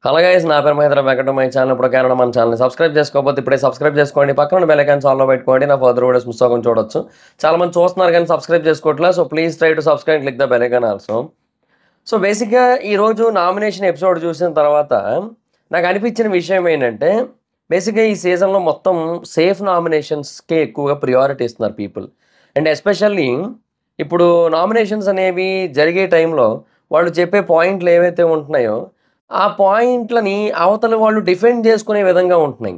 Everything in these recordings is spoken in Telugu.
హలో గైస్, నా పేరు మహేంద్ర వెంకట. మై ఛానల్ ఇప్పుడు కేరళ మన ఛానల్ని సబ్స్క్రైబ్ చేసుకోకపోతే ఇప్పుడే సబ్స్క్రైబ్ చేసుకోండి. పక్కన బెల్ ఐకాన్ ఆన్లో పెట్టుకోండి. నా ఫర్దర్ వీడియోస్ మిస్ అవ్వకుండా చూడొచ్చు. చాలా మంది చూస్తున్నారు కానీ సబ్స్క్రైబ్ చేసుకోవట్లేదు. So please try to subscribe, click the bell icon also. So బేసిక్గా ఈరోజు నామినేషన్ ఎపిసోడ్ చూసిన తర్వాత నాకు అనిపించిన విషయం ఏంటంటే, బేసిక్గా ఈ సీజన్లో మొత్తం సేఫ్ నామినేషన్స్కే ఎక్కువగా ప్రియారిటీ ఇస్తున్నారు పీపుల్. అండ్ ఎస్పెషల్లీ ఇప్పుడు నామినేషన్స్ అనేవి జరిగే టైంలో వాళ్ళు చెప్పే పాయింట్లు ఏవైతే ఉంటున్నాయో ఆ పాయింట్లని అవతల వాళ్ళు డిఫెండ్ చేసుకునే విధంగా ఉంటున్నాయి.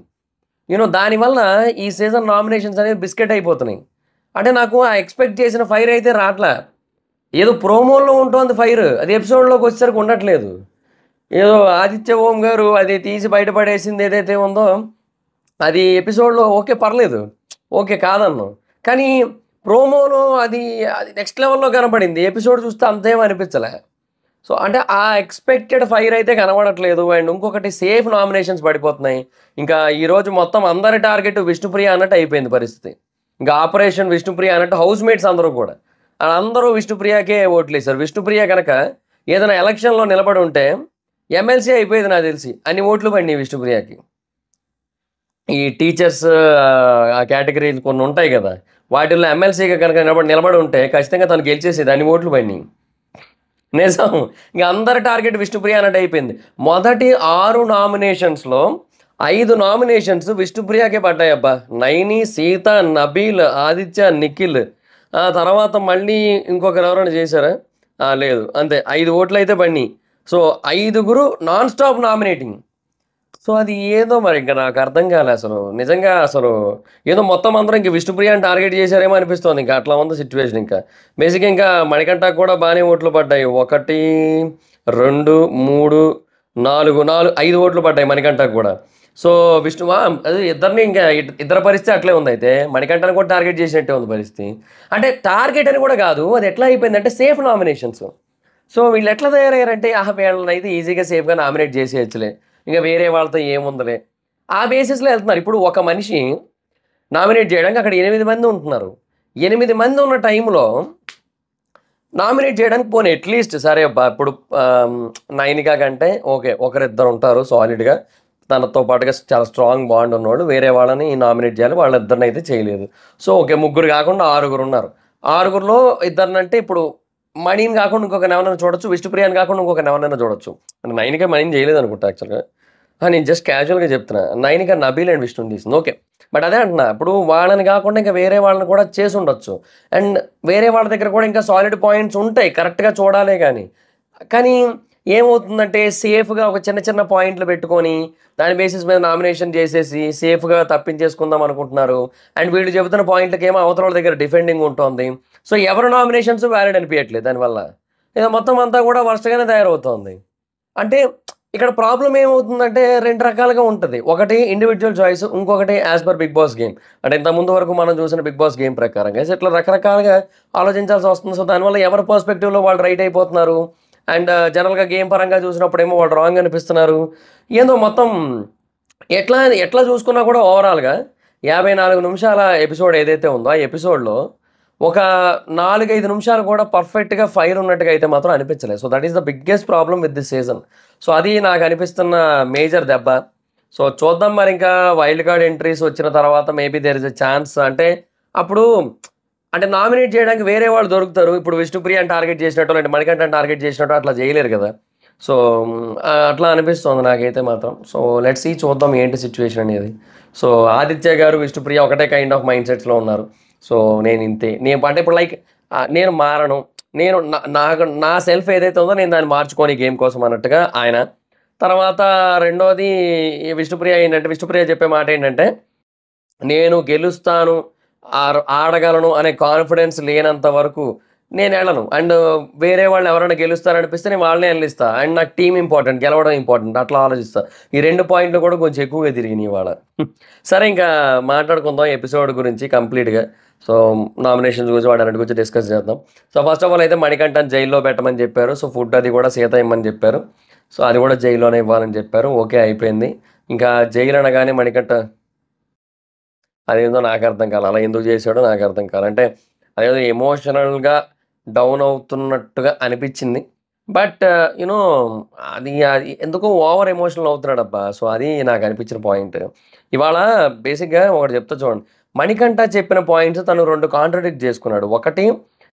దానివల్ల ఈ సీజన్ నామినేషన్స్ అనేవి బిస్కెట్ అయిపోతున్నాయి. అంటే నాకు ఆ ఎక్స్పెక్ట్ చేసిన ఫైర్ అయితే రావట్లే. ఏదో ప్రోమోల్లో ఉంటుంది ఫైర్, అది ఎపిసోడ్లోకి వచ్చేసరికి ఉండట్లేదు. ఏదో ఆదిత్య ఓం గారు అది తీసి బయటపడేసింది ఏదైతే ఉందో అది ఎపిసోడ్లో ఓకే, పర్లేదు, ఓకే కాదన్ను. కానీ ప్రోమోలో అది అది నెక్స్ట్ లెవెల్లో కనపడింది. ఎపిసోడ్ చూస్తే అంతేం అనిపించలే. సో అంటే ఆ ఎక్స్పెక్టెడ్ ఫైర్ అయితే కనబడట్లేదు. అండ్ ఇంకొకటి సేఫ్ నామినేషన్స్ పడిపోతున్నాయి. ఇంకా ఈరోజు మొత్తం అందరి టార్గెట్ విష్ణుప్రియ అన్నట్టు అయిపోయింది పరిస్థితి. ఇంకా ఆపరేషన్ విష్ణుప్రియ అన్నట్టు హౌస్ మేట్స్ అందరూ కూడా అందరూ విష్ణుప్రియకే ఓట్లు వేశారు. విష్ణుప్రియ కనుక ఏదైనా ఎలక్షన్లో నిలబడి ఉంటే ఎమ్మెల్సీ అయిపోయేది నాకు తెలిసి. అన్ని ఓట్లు పడినాయి విష్ణుప్రియకి. ఈ టీచర్స్ ఆ కేటగిరీలు కొన్ని ఉంటాయి కదా, వాటిల్లో ఎమ్మెల్సీగా కనుక నిలబడి ఉంటే ఖచ్చితంగా తను గెలిచేసేది. అన్ని ఓట్లు పడినాయి. నిజం. ఇంక అందరి టార్గెట్ విష్ణుప్రియ అన్నట్టు అయిపోయింది. మొదటి 6 నామినేషన్స్లో 5 నామినేషన్స్ విష్ణుప్రియకే పడ్డాయి అబ్బా. నైని, సీత, నబీల్, ఆదిత్య, నిఖిల్. ఆ తర్వాత మళ్ళీ ఇంకొకరు ఎవరైనా చేశారా? లేదు, అంతే 5 ఓట్లు అయితే పడినాయి. సో 5గురు నాన్ స్టాప్ నామినేటింగ్. సో అది ఏదో మరి ఇంకా నాకు అర్థం కాలే అసలు. నిజంగా అసలు ఏదో మొత్తం అందరం ఇంక విష్ణుప్రియని టార్గెట్ చేశారేమో అనిపిస్తుంది. ఇంకా అట్లా ఉంది సిచ్యువేషన్. ఇంకా బేసిక్గా ఇంకా మణికంఠకు కూడా బాగానే ఓట్లు పడ్డాయి. 1, 2, 3, 4, 5 ఓట్లు పడ్డాయి మణికంఠకు కూడా. సో అది ఇద్దరిని ఇంకా ఇద్దరు పరిస్థితి అట్లే ఉంది. అయితే మణికంఠని కూడా టార్గెట్ చేసినట్టే ఉంది పరిస్థితి. అంటే టార్గెట్ అని కూడా కాదు, అది ఎట్లా అయిపోయిందంటే సేఫ్ నామినేషన్స్. సో వీళ్ళు ఎట్లా తయారయ్యారంటే వీళ్ళని అయితే ఈజీగా సేఫ్గా నామినేట్ చేసేయచ్చులే, ఇంకా వేరే వాళ్ళతో ఏముందలే, ఆ బేసిస్లో వెళ్తున్నారు. ఇప్పుడు ఒక మనిషి నామినేట్ చేయడానికి అక్కడ 8 మంది ఉంటున్నారు. 8 మంది ఉన్న టైంలో నామినేట్ చేయడానికి పోనీ అట్లీస్ట్ సరే అబ్బా, ఇప్పుడు నైనికా కంటే ఓకే ఒకరిద్దరు ఉంటారు సాలిడ్గా, తనతో పాటుగా చాలా స్ట్రాంగ్ బాండ్ ఉన్నవాడు, వేరే వాళ్ళని నామినేట్ చేయాలి, వాళ్ళిద్దరిని అయితే చేయలేదు. సో ఓకే, 3 కాకుండా 6 ఉన్నారు. 6లో ఇద్దరినంటే ఇప్పుడు మణిని కాకుండా ఇంకొక ఎవరైనా చూడొచ్చు, విష్ణుప్రియాని కాకుండా ఇంకొక ఎవరైనా చూడొచ్చు. అంటే నైనికా మణిని చేయలేదు అనుకుంటా యాక్చువల్గా. నేను జస్ట్ క్యాజువల్గా చెప్తున్నా. నైనికా నబీల్ అండ్ విష్ణుని తీసింది ఓకే. బట్ అదే అంటున్నా, ఇప్పుడు వాళ్ళని కాకుండా ఇంకా వేరే వాళ్ళని కూడా చేసి ఉండొచ్చు. అండ్ వేరే వాళ్ళ దగ్గర కూడా ఇంకా సాలిడ్ పాయింట్స్ ఉంటాయి, కరెక్ట్గా చూడాలే కానీ. కానీ ఏమవుతుందంటే సేఫ్గా ఒక చిన్న చిన్న పాయింట్లు పెట్టుకొని దాని బేసిస్ మీద నామినేషన్ చేసేసి సేఫ్గా తప్పించేసుకుందాం అనుకుంటున్నారు. అండ్ వీళ్ళు చెబుతున్న పాయింట్లకేమో అవతల వాళ్ళ దగ్గర డిఫెండింగ్ ఉంటుంది. సో ఎవరు నామినేషన్స్ వ్యాలిడ్ అనిపించట్లేదు. దానివల్ల ఇక మొత్తం అంతా కూడా వర్స్ట్గానే తయారవుతుంది. అంటే ఇక్కడ ప్రాబ్లం ఏమవుతుందంటే 2 రకాలుగా ఉంటుంది. ఒకటి ఇండివిజువల్ చాయిస్, ఇంకొకటి as per Bigg Boss game. అంటే ఇంతకుముందు వరకు మనం చూసిన బిగ్ బాస్ గేమ్ ప్రకారంగా ఇట్లా రకరకాలుగా ఆలోచించాల్సి వస్తుంది. సో దానివల్ల ఎవరి పర్స్పెక్టివ్లో వాళ్ళు రైట్ అయిపోతున్నారు. అండ్ జనరల్గా గేమ్ పరంగా చూసినప్పుడేమో వాళ్ళు రాంగ్ అనిపిస్తున్నారు. ఏందో మొత్తం ఎట్లా ఎట్లా చూసుకున్నా కూడా ఓవరాల్గా 54 నిమిషాల ఎపిసోడ్ ఏదైతే ఉందో ఆ ఎపిసోడ్లో ఒక 4-5 నిమిషాలు కూడా పర్ఫెక్ట్గా ఫైర్ ఉన్నట్టుగా అయితే మాత్రం అనిపించలేదు. So that is the biggest problem with this season. So అది నాకు అనిపిస్తున్న మేజర్ దెబ్బ. సో చూద్దాం మరి, ఇంకా వైల్డ్ కార్డ్ ఎంట్రీస్ వచ్చిన తర్వాత maybe there is a chance. అంటే అప్పుడు అంటే నామినేట్ చేయడానికి వేరే వాళ్ళు దొరుకుతారు. ఇప్పుడు విష్ణుప్రియని టార్గెట్ చేసినట్టు, అంటే మణికంఠని టార్గెట్ చేసినట్టు అట్లా చేయలేరు కదా. సో అట్లా అనిపిస్తుంది నాకైతే మాత్రం. సో లెట్స్ సీ, చూద్దాం ఏంటి సిచ్యువేషన్ అనేది. సో ఆదిత్య గారు విష్ణుప్రియ ఒకటే కైండ్ ఆఫ్ మైండ్ సెట్స్లో ఉన్నారు. సో నేను ఇంతే, నేను అంటే ఇప్పుడు లైక్ నేను మారను, నేను నాకు నా సెల్ఫ్ ఏదైతే ఉందో నేను దాన్ని మార్చుకొని గేమ్ కోసం అన్నట్టుగా ఆయన. తర్వాత రెండోది విష్ణుప్రియ ఏంటంటే, విష్ణుప్రియ చెప్పే మాట ఏంటంటే నేను గెలుస్తాను, ఆడగలను అనే కాన్ఫిడెన్స్ లేనంత వరకు నేను వెళ్ళను. అండ్ వేరే వాళ్ళు ఎవరైనా గెలుస్తారనిపిస్తే నేను వాళ్ళనే వెళ్ళిస్తా. అండ్ నాకు టీం ఇంపార్టెంట్, గెలవడం ఇంపార్టెంట్, అట్లా ఆలోచిస్తా. ఈ 2 పాయింట్లు కూడా కొంచెం ఎక్కువగా తిరిగినాయి ఇవాళ. సరే, ఇంకా మాట్లాడుకుందాం ఎపిసోడ్ గురించి కంప్లీట్గా. సో నామినేషన్స్ గురించి వాటి గురించి డిస్కస్ చేద్దాం. సో ఫస్ట్ ఆఫ్ ఆల్ అయితే మణికంఠని జైల్లో పెట్టమని చెప్పారు. సో ఫుడ్ అది కూడా సీత ఇమ్మని చెప్పారు. సో అది కూడా జైల్లోనే ఇవ్వాలని చెప్పారు. ఓకే, అయిపోయింది. ఇంకా జైలు అనగానే మణికంఠ అదేందో నాకు అర్థం కాలే, అలా ఎందుకు చేశాడో నాకు అర్థం కాలే. అంటే అదేదో ఎమోషనల్గా డౌన్ అవుతున్నట్టుగా అనిపించింది. బట్ యూనో అది ఎందుకో ఓవర్ ఎమోషనల్ అవుతున్నాడబ్బా! సో, అది నాకనిపించిన పాయింట్. ఇవాళ బేసిక్‌గా ఒకటి చెప్తా చూడండి. మణికంఠ చెప్పిన పాయింట్స్ తను 2 కాంట్రాడిక్ట్ చేసుకున్నాడు. ఒకటి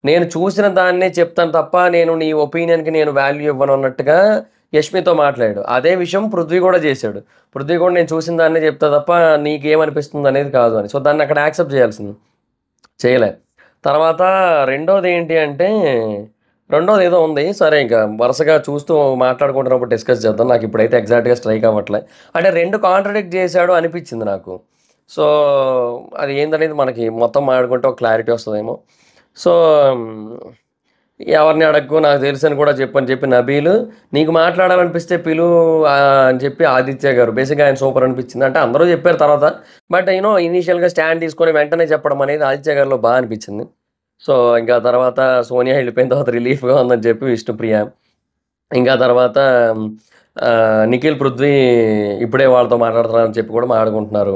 నేను చూసిన దాన్నే చెప్తాను తప్ప నేను నీ ఒపీనియన్‌కి నేను వాల్యూ ఇవ్వను అన్నట్టుగా యష్మితో మాట్లాడాడు. అదే విషయం పృథ్వీ కూడా చేశాడు. పృథ్వీ కూడా నేను చూసిన దాన్నే చెప్తా తప్ప నీకేమనిపిస్తుందనేది కాదు అని. సో, దాన్ని అక్కడ యాక్సెప్ట్ చేయాల్సింది. చేయలే. తర్వాత రెండోదేంటి అంటే, రెండోదేదో ఉంది. సరే ఇంక వరుసగా చూస్తూ మాట్లాడుకుంటున్నప్పుడు డిస్కస్ చేద్దాం. నాకిప్పుడైతే ఎగ్జాక్ట్‌గా స్ట్రైక్ అవ్వట్లే. అంటే 2 కాంట్రాడిక్ట్ చేశాడు అనిపిచ్చింది నాకు. సో, అది ఏందనేది మనకి మొత్తం మాట్లాడుకుంటే ఒక క్లారిటీ వస్తదేమో. సో, ఎవరిని అడగకు నాకు తెలుసని కూడా చెప్పని చెప్పి నబీలు, నీకు మాట్లాడాలనిపిస్తే అని చెప్పి ఆదిత్య గారు. బేసిక్‌గా ఆయన సూపర్ అనిపిచ్చింది. అంటే అందరూ చెప్పారు తర్వాత. బట్ ఇనీషియల్‌గా స్టాండ్ తీసుకొని వెంటనే చెప్పడం అనేది ఆదిత్య గారిలో అనిపిచ్చింది. సో, ఇంకా తర్వాత సోనియా ఎళ్ళిపోయిన తర్వాత రిలీఫ్‌గా ఉందని చెప్పి విష్ణుప్రియ. ఇంకా తర్వాత నిఖిల్, పృథ్వీ ఇప్పుడే వాళ్ళతో మాట్లాడుతున్నారని చెప్పి కూడా మాట్లాడుకుంటున్నారు.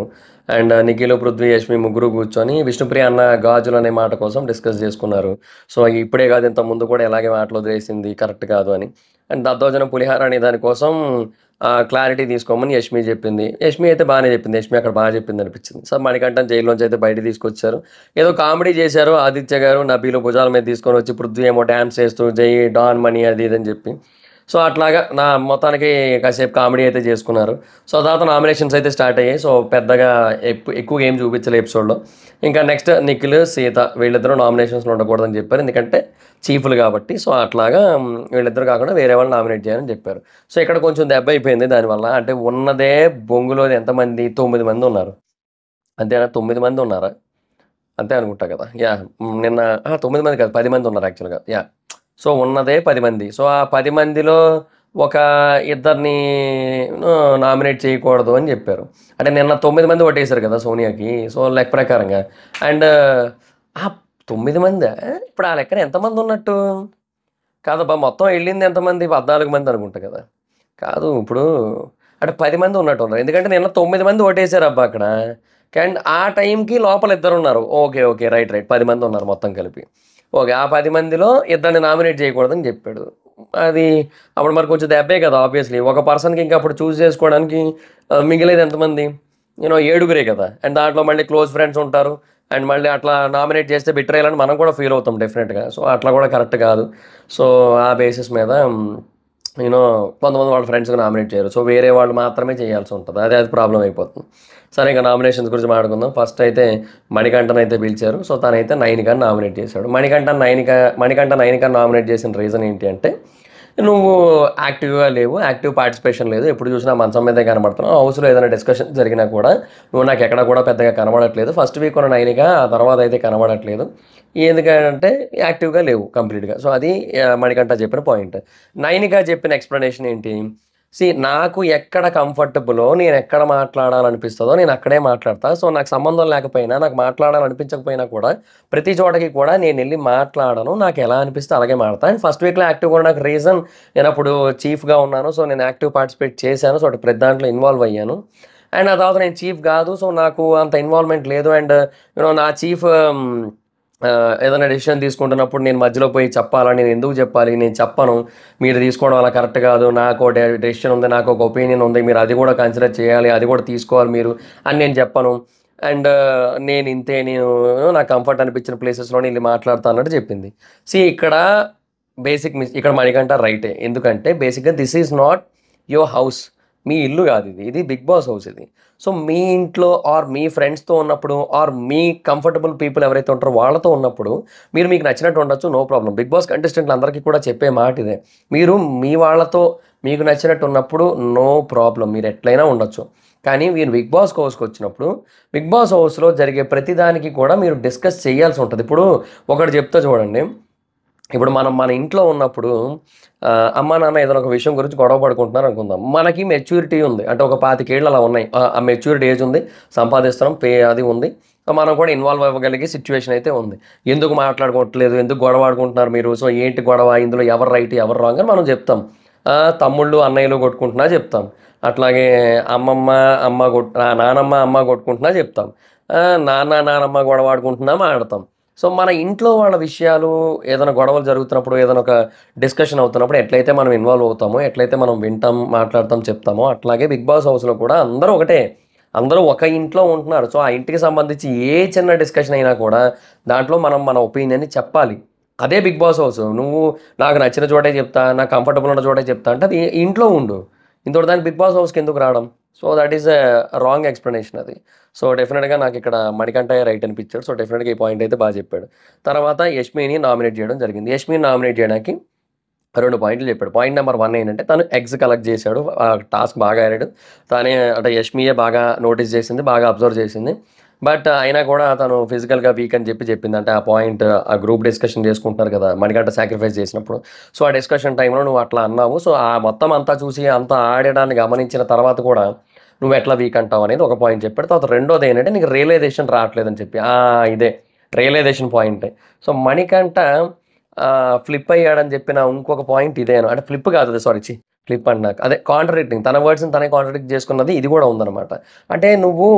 అండ్ నిఖిల్, పృథ్వీ, యష్మి ముగ్గురు కూర్చొని విష్ణుప్రియ అన్న గాజులు అనే మాట కోసం డిస్కస్ చేసుకున్నారు. సో, ఇప్పుడే కాదు ఇంతకుముందు కూడా ఇలాగే మాటలు వదిలేసింది కరెక్ట్ కాదు అని. అండ్ దద్దోజనం పులిహార అనే దానికోసం క్లారిటీ తీసుకోమని యష్మి చెప్పింది. యష్మి అయితే బాగానే చెప్పింది. యష్మి అక్కడ బాగా చెప్పింది అనిపించింది. సో, మణికంఠన్ జైల్లోంచి అయితే బయటికి తీసుకొచ్చారు. ఏదో కామెడీ చేశారు ఆదిత్య గారు, నబీలు భుజాల మీద తీసుకొని వచ్చి పృథ్వీ ఏమో డాన్స్ చేస్తూ జై డాన్ మనీ అది ఇది అని చెప్పి. సో, అట్లాగా మొత్తానికి కాసేపు కామెడీ అయితే చేసుకున్నారు. సో, తర్వాత నామినేషన్స్ అయితే స్టార్ట్ అయ్యాయి. సో, పెద్దగా ఎక్కువగా ఏం చూపించలే ఎపిసోడ్‌లో. ఇంకా నెక్స్ట్ నిఖిల్, సీత వీళ్ళిద్దరూ నామినేషన్స్‌లో ఉండకూడదని చెప్పారు. ఎందుకంటే చీఫ్‌లు కాబట్టి. సో, అట్లాగా వీళ్ళిద్దరు కాకుండా వేరే వాళ్ళని నామినేట్ చేయాలని చెప్పారు. సో, ఇక్కడ కొంచెం దెబ్బ అయిపోయింది దానివల్ల. అంటే ఉన్నదే బొంగులోది ఎంతమంది 9 మంది ఉన్నారు. అంతేనా? 9 మంది ఉన్నారా? అంతే అనుకుంటా కదా! యాహ్! నిన్న 9 మంది కాదు 10 మంది ఉన్నారు యాక్చువల్‌గా. యాహ్! సో, ఉన్నదే 10 మంది. సో, ఆ 10 మందిలో ఒక ఇద్దరిని నామినేట్ చేయకూడదు అని చెప్పారు. అంటే నిన్న 9 మంది ఓటేసారు కదా సోనియాకి. సో, లెక్క ప్రకారంగా. అండ్ ఆ 9 మందా? ఇప్పుడు ఆ లెక్కన ఎంతమంది ఉన్నట్టు? కాదబ్బా! మొత్తం ఎళ్ళింది ఎంతమంది? 14 మంది అనుకుంటా కదా! కాదు ఇప్పుడు అంటే 10 మంది ఉన్నట్టున్నారు. ఎందుకంటే నిన్న 9 మంది ఓటేసారబ్బా అక్కడ. అండ్ ఆ టైంకి లోపల ఇద్దరున్నారు. ఓకే. ఓకే. రైట్. 10 మంది ఉన్నారు మొత్తం కలిపి. ఓకే. ఆ 10 మందిలో ఇద్దరిని నామినేట్ చేయకూడదని చెప్పాడు. అది అప్పుడు మరి కొంచెం దెబ్బే కదా! ఆబ్వియస్‌లీ. ఒక పర్సన్‌కి ఇంకా అప్పుడు చూజ్ చేసుకోవడానికి మిగిలేది ఎంతమంది? ఏడుగురే కదా! అండ్ దాంట్లో మళ్ళీ క్లోజ్ ఫ్రెండ్స్ ఉంటారు. అండ్ మళ్ళీ అట్లా నామినేట్ చేస్తే బిట్రేయల్ అని మనం కూడా ఫీల్ అవుతాం డెఫినెట్‌గా. సో, అట్లా కూడా కరెక్ట్ కాదు. సో, ఆ బేసిస్ మీద యూనో కొంతమంది వాళ్ళ ఫ్రెండ్స్‌కి నామినేట్ చేయరు. సో, వేరే వాళ్ళు మాత్రమే చేయాల్సి ఉంటది. అది ప్రాబ్లమ్ అయిపోతుంది. సరే ఇంక నామినేషన్స్ గురించి మాట్లాడుకుందాం. ఫస్ట్ అయితే మణికంఠనైతే పిలిచారు. సో, తనైతే నైనికని నామినేట్ చేశాడు. మణికంఠ నైనికని నామినేట్ చేసిన రీజన్ ఏంటి అంటే, నువ్వు యాక్టివ్‌గా లేవు. యాక్టివ్ పార్టిసిపేషన్ లేదు. ఎప్పుడు చూసినా మంచం మీదే కనపడుతున్నావు. హౌస్‌లో ఏదైనా డిస్కషన్ జరిగినా కూడా నువ్వు నాకెక్కడ కూడా పెద్దగా కనబడట్లేదు. ఫస్ట్ వీక్ ఉన్న నైనిక ఆ తర్వాత అయితే కనబడట్లేదు. ఎందుకంటే యాక్టివ్‌గా లేవు కంప్లీట్‌గా. సో, అది మణికంఠ చెప్పిన పాయింట్. నైనిక చెప్పిన ఎక్స్‌ప్లనేషన్ ఏంటి? నాకు ఎక్కడ కంఫర్టబులో, నేనెక్కడ మాట్లాడాలనిపిస్తదో నేనక్కడే మాట్లాడతా. సో, నాకు సంబంధం లేకపోయినా, నాకు మాట్లాడాలనిపించకపోయినా కూడా ప్రతి చోటకి కూడా నేనెళ్ళి మాట్లాడను. నాకెలా అనిపిస్తే అలాగే మాడతా. అండ్ ఫస్ట్ వీక్‌లో యాక్టివ్‌గా ఉండడానికి రీజన్ నేనప్పుడు చీఫ్‌గా ఉన్నాను. సో, నేను యాక్టివ్ పార్టిసిపేట్ చేశాను. సో, ప్రతి దాంట్లో ఇన్వాల్వ్ అయ్యాను. అండ్ ఆ తర్వాత నేను చీఫ్ గాదు. సో, నాకు అంత ఇన్వాల్వ్‌మెంట్ లేదు. అండ్ నా చీఫ్ ఏదైనా డెసిషన్ తీసుకుంటున్నప్పుడు నేను మధ్యలో పోయి చెప్పాలా? నేనెందుకు చెప్పాలి? నేను చెప్పను. మీరు తీసుకోవడం అలా కరెక్ట్ కాదు. నాకో డెసిషన్ ఉంది. నాకొక ఒపీనియన్ ఉంది. మీరు అది కూడా కన్సిడర్ చేయాలి. అది కూడా తీసుకోవాలి మీరు అని నేను చెప్పను. అండ్ నేనింతే. నాకు కంఫర్ట్ అనిపించిన ప్లేసెస్‌లోనే ఎళ్లి మాట్లాడతా అన్నట్టు చెప్పింది. ఇక్కడ ఇక్కడ మణికంఠ రైటే. ఎందుకంటే బేసిక్‌గా this is not your house. మీ ఇల్లు కాదిది. ఇది 'బిగ్ బాస్' హౌస్ ఇది. సో, మీ ఇంట్లో ఆర్ మీ ఫ్రెండ్స్‌తో ఉన్నప్పుడు ఆర్ మీ కంఫర్టబుల్ పీపుల్ ఎవరైతే ఉంటారో వాళ్ళతో ఉన్నప్పుడు మీకు నచ్చినట్టు ఉండొచ్చు. No problem. 'బిగ్ బాస్' కంటెస్టెంట్‌లందరికీ కూడా చెప్పే మాట ఇదే. మీరు మీ వాళ్ళతో మీకు నచ్చినట్టు ఉన్నప్పుడు నో ప్రాబ్లమ్. మీరు ఎట్లైనా ఉండొచ్చు. కానీ మీరు 'బిగ్ బాస్' హౌస్‌కొచ్చినప్పుడు 'బిగ్ బాస్' హౌస్‌లో జరిగే ప్రతి దానికి కూడా మీరు డిస్కస్ చేయాల్సి ఉంటది. ఇప్పుడు ఒకటి చెప్తా చూడండి. ఇప్పుడు మనం మన ఇంట్లో ఉన్నప్పుడు అమ్మా, నాన్న ఏదైనా ఒక విషయం గురించి గొడవ పడుకుంటున్నారు అనుకుందాం. మనకి మెచ్యూరిటీ ఉంది. అంటే ఒక 25 ఏళ్ళు అలా ఉన్నాయి. ఆ మెచ్యూరిటీ ఏజ్ ఉంది. సంపాదిస్తున్నాం. అది ఉంది. మనం కూడా ఇన్వాల్వ్ అవ్వగలిగే సిట్యుయేషన్ అయితే ఉంది. ఎందుకు మాట్లాడుకోవట్లేదు? ఎందుకు గొడవ ఆడుకుంటున్నారు మీరు? సో, ఏంటి గొడవ? ఇందులో ఎవరు రైట్? ఎవరు రాంగ్? అని మనం చెప్తాం. తమ్ముళ్ళు, అన్నయ్యలు కొట్టుకుంటున్నా చెప్తాం. అట్లాగే అమ్మమ్మ, నానమ్మ, అమ్మ కొట్టుకుంటున్నా చెప్తాం. నాన్న, నానమ్మ గొడవ ఆడుకుంటున్నా మాట్లాడతాం. సో మన ఇంట్లో వాళ్ళ విషయాలు ఏదైనా గొడవలు జరుగుతున్నప్పుడు, ఏదైనా ఒక డిస్కషన్ అవుతున్నప్పుడు ఎట్లయితే మనం ఇన్వాల్వ్ అవుతామో, ఎట్లయితే మనం వింటాం, మాట్లాడతాం, చెప్తామో అట్లాగే 'బిగ్ బాస్' హౌస్‌లో కూడా అందరూ ఒకటే. అందరూ ఒక ఇంట్లో ఉంటున్నారు. సో, ఆ ఇంటికి సంబంధించి ఏ చిన్న డిస్కషన్ అయినా కూడా దాంట్లో మనం మన ఒపీనియన్‌ని చెప్పాలి. అదే 'బిగ్ బాస్' హౌస్. నువ్వు నాకు నచ్చిన చోటే చెప్తా, నాకు కంఫర్టబుల్ ఉన్న చోటే చెప్తా అంటే అది ఇంట్లో ఉండు. ఇంతోటి దానికి 'బిగ్ బాస్' హౌస్‌కి ఎందుకు రావడం? So, that is a wrong explanation అది. సో, డెఫినిట్‌గా నాకిక్కడ మణికంఠయ్య రైట్ అనిపిచ్చాడు. సో, డెఫినిట్‌గా ఈ పాయింట్ అయితే చెప్పాడు. తర్వాత యష్మిని నామినేట్ చేయడం జరిగింది. యష్మిని నామినేట్ చేయడానికి 2 పాయింట్లు చెప్పాడు. పాయింట్ నెంబర్ 1 ఏంటంటే తను ఎగ్స్ కలెక్ట్ చేశాడు. టాస్క్ బాగా ఆడాడు. తనే అంటే యష్మియే బాగా నోటీస్ చేసింది. బాగా అబ్జర్వ్ చేసింది. బట్ అయినా కూడా తను ఫిజికల్‌గా వీక్ అని చెప్పింది. అంటే ఆ పాయింట్ ఆ గ్రూప్ డిస్కషన్ చేసుకుంటున్నారు కదా! మణికంఠ సాక్రిఫైస్ చేసినప్పుడు. సో, ఆ డిస్కషన్ టైమ్‌లో నువ్వు అట్లా అన్నావు. సో, ఆ మొత్తం అంతా చూసి అంతా ఆడడాన్ని గమనించిన తర్వాత కూడా నువ్వెట్లా వీక్ అంటావు అనేది ఒక పాయింట్ చెప్పాడు. తర్వాత రెండోదేంటంటే నీకు రియలైజేషన్ రావట్లేదని చెప్పి. ఇదే రియలైజేషన్ పాయింటే. సో, మణికంఠ ఫ్లిప్ అయ్యాడని చెప్పిన ఇంకొక పాయింట్ ఇదేను. అంటే ఫ్లిప్ కాదు అది సారీ ఫ్లిప్ అంటున్నా. అదే కాంట్రడిక్టింగ్. తన వర్డ్స్‌ని తనే కాంట్రడిక్ట్ చేసుకున్నది ఇది కూడా ఉందనమాట. అంటే నువ్వు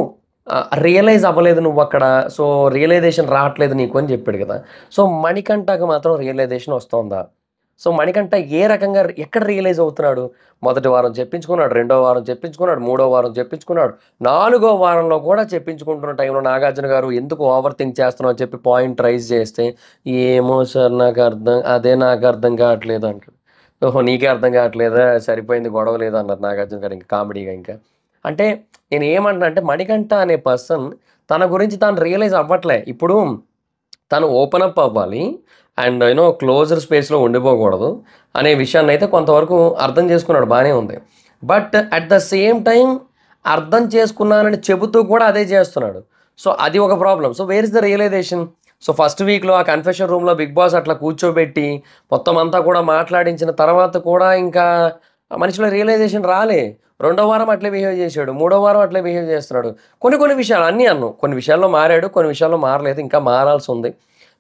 రియలైజ్ అవ్వలేదు నువ్వక్కడ. సో, రియలైజేషన్ రావట్లేదు నీకు అని చెప్పాడు కదా! సో, మణికంఠకి మాత్రం రియలైజేషన్ వస్తోందా? సో, మణికంఠ ఏ రకంగా ఎక్కడ రియలైజ్ అవుతున్నాడు? మొదటి వారం చెప్పించుకున్నాడు. రెండో వారం చెప్పించుకున్నాడు. మూడో వారం చెప్పించుకున్నాడు. నాలుగో వారంలో కూడా చెప్పించుకుంటున్న టైంలో నాగార్జున గారు ఎందుకు ఓవర్ థింక్ చేస్తున్నావు అని చెప్పి పాయింట్ రైజ్ చేస్తే, "ఏమో సార్ నాకు అర్థం కావట్లేదు" అంటాడు. ఓహో! నీకే అర్థం కావట్లేదా? సరిపోయింది గొడవ లేదు అన్నారు నాగార్జున గారు ఇంక కామెడీగా ఇంకా. అంటే నేనేమంటున్నా అంటే మణికంఠ అనే పర్సన్ తన గురించి తాను రియలైజ్ అవ్వట్లే. ఇప్పుడు తను ఓపెన్ అప్ అవ్వాలి. అండ్ క్లోజ్డ్ స్పేస్‌లో ఉండిపోకూడదు అనే విషయాన్నయితే కొంతవరకు అర్థం చేసుకున్నాడు బానే ఉంది. But at the same time అర్థం చేసుకున్నానని చెబుతూ కూడా అదే చేస్తున్నాడు. సో, అది ఒక problem. So, where is the realisation? So, first వీక్‌లో ఆ కన్ఫెషన్ రూమ్‌లో 'బిగ్ బాస్' అట్లా కూర్చోబెట్టి మొత్తం అంతా కూడా మాట్లాడించిన తర్వాత కూడా ఇంకా ఆ మనిషిలో రియలైజేషన్ రాలే. రెండో వారం అట్లే బిహేవ్ చేశాడు. మూడో వారం అట్లే బిహేవ్ చేస్తున్నాడు. కొన్ని కొన్ని విషయాలు అన్నీ అనను. కొన్ని విషయాల్లో మారాడు. కొన్ని విషయాల్లో మారలేదు. ఇంకా మారాల్సుంది.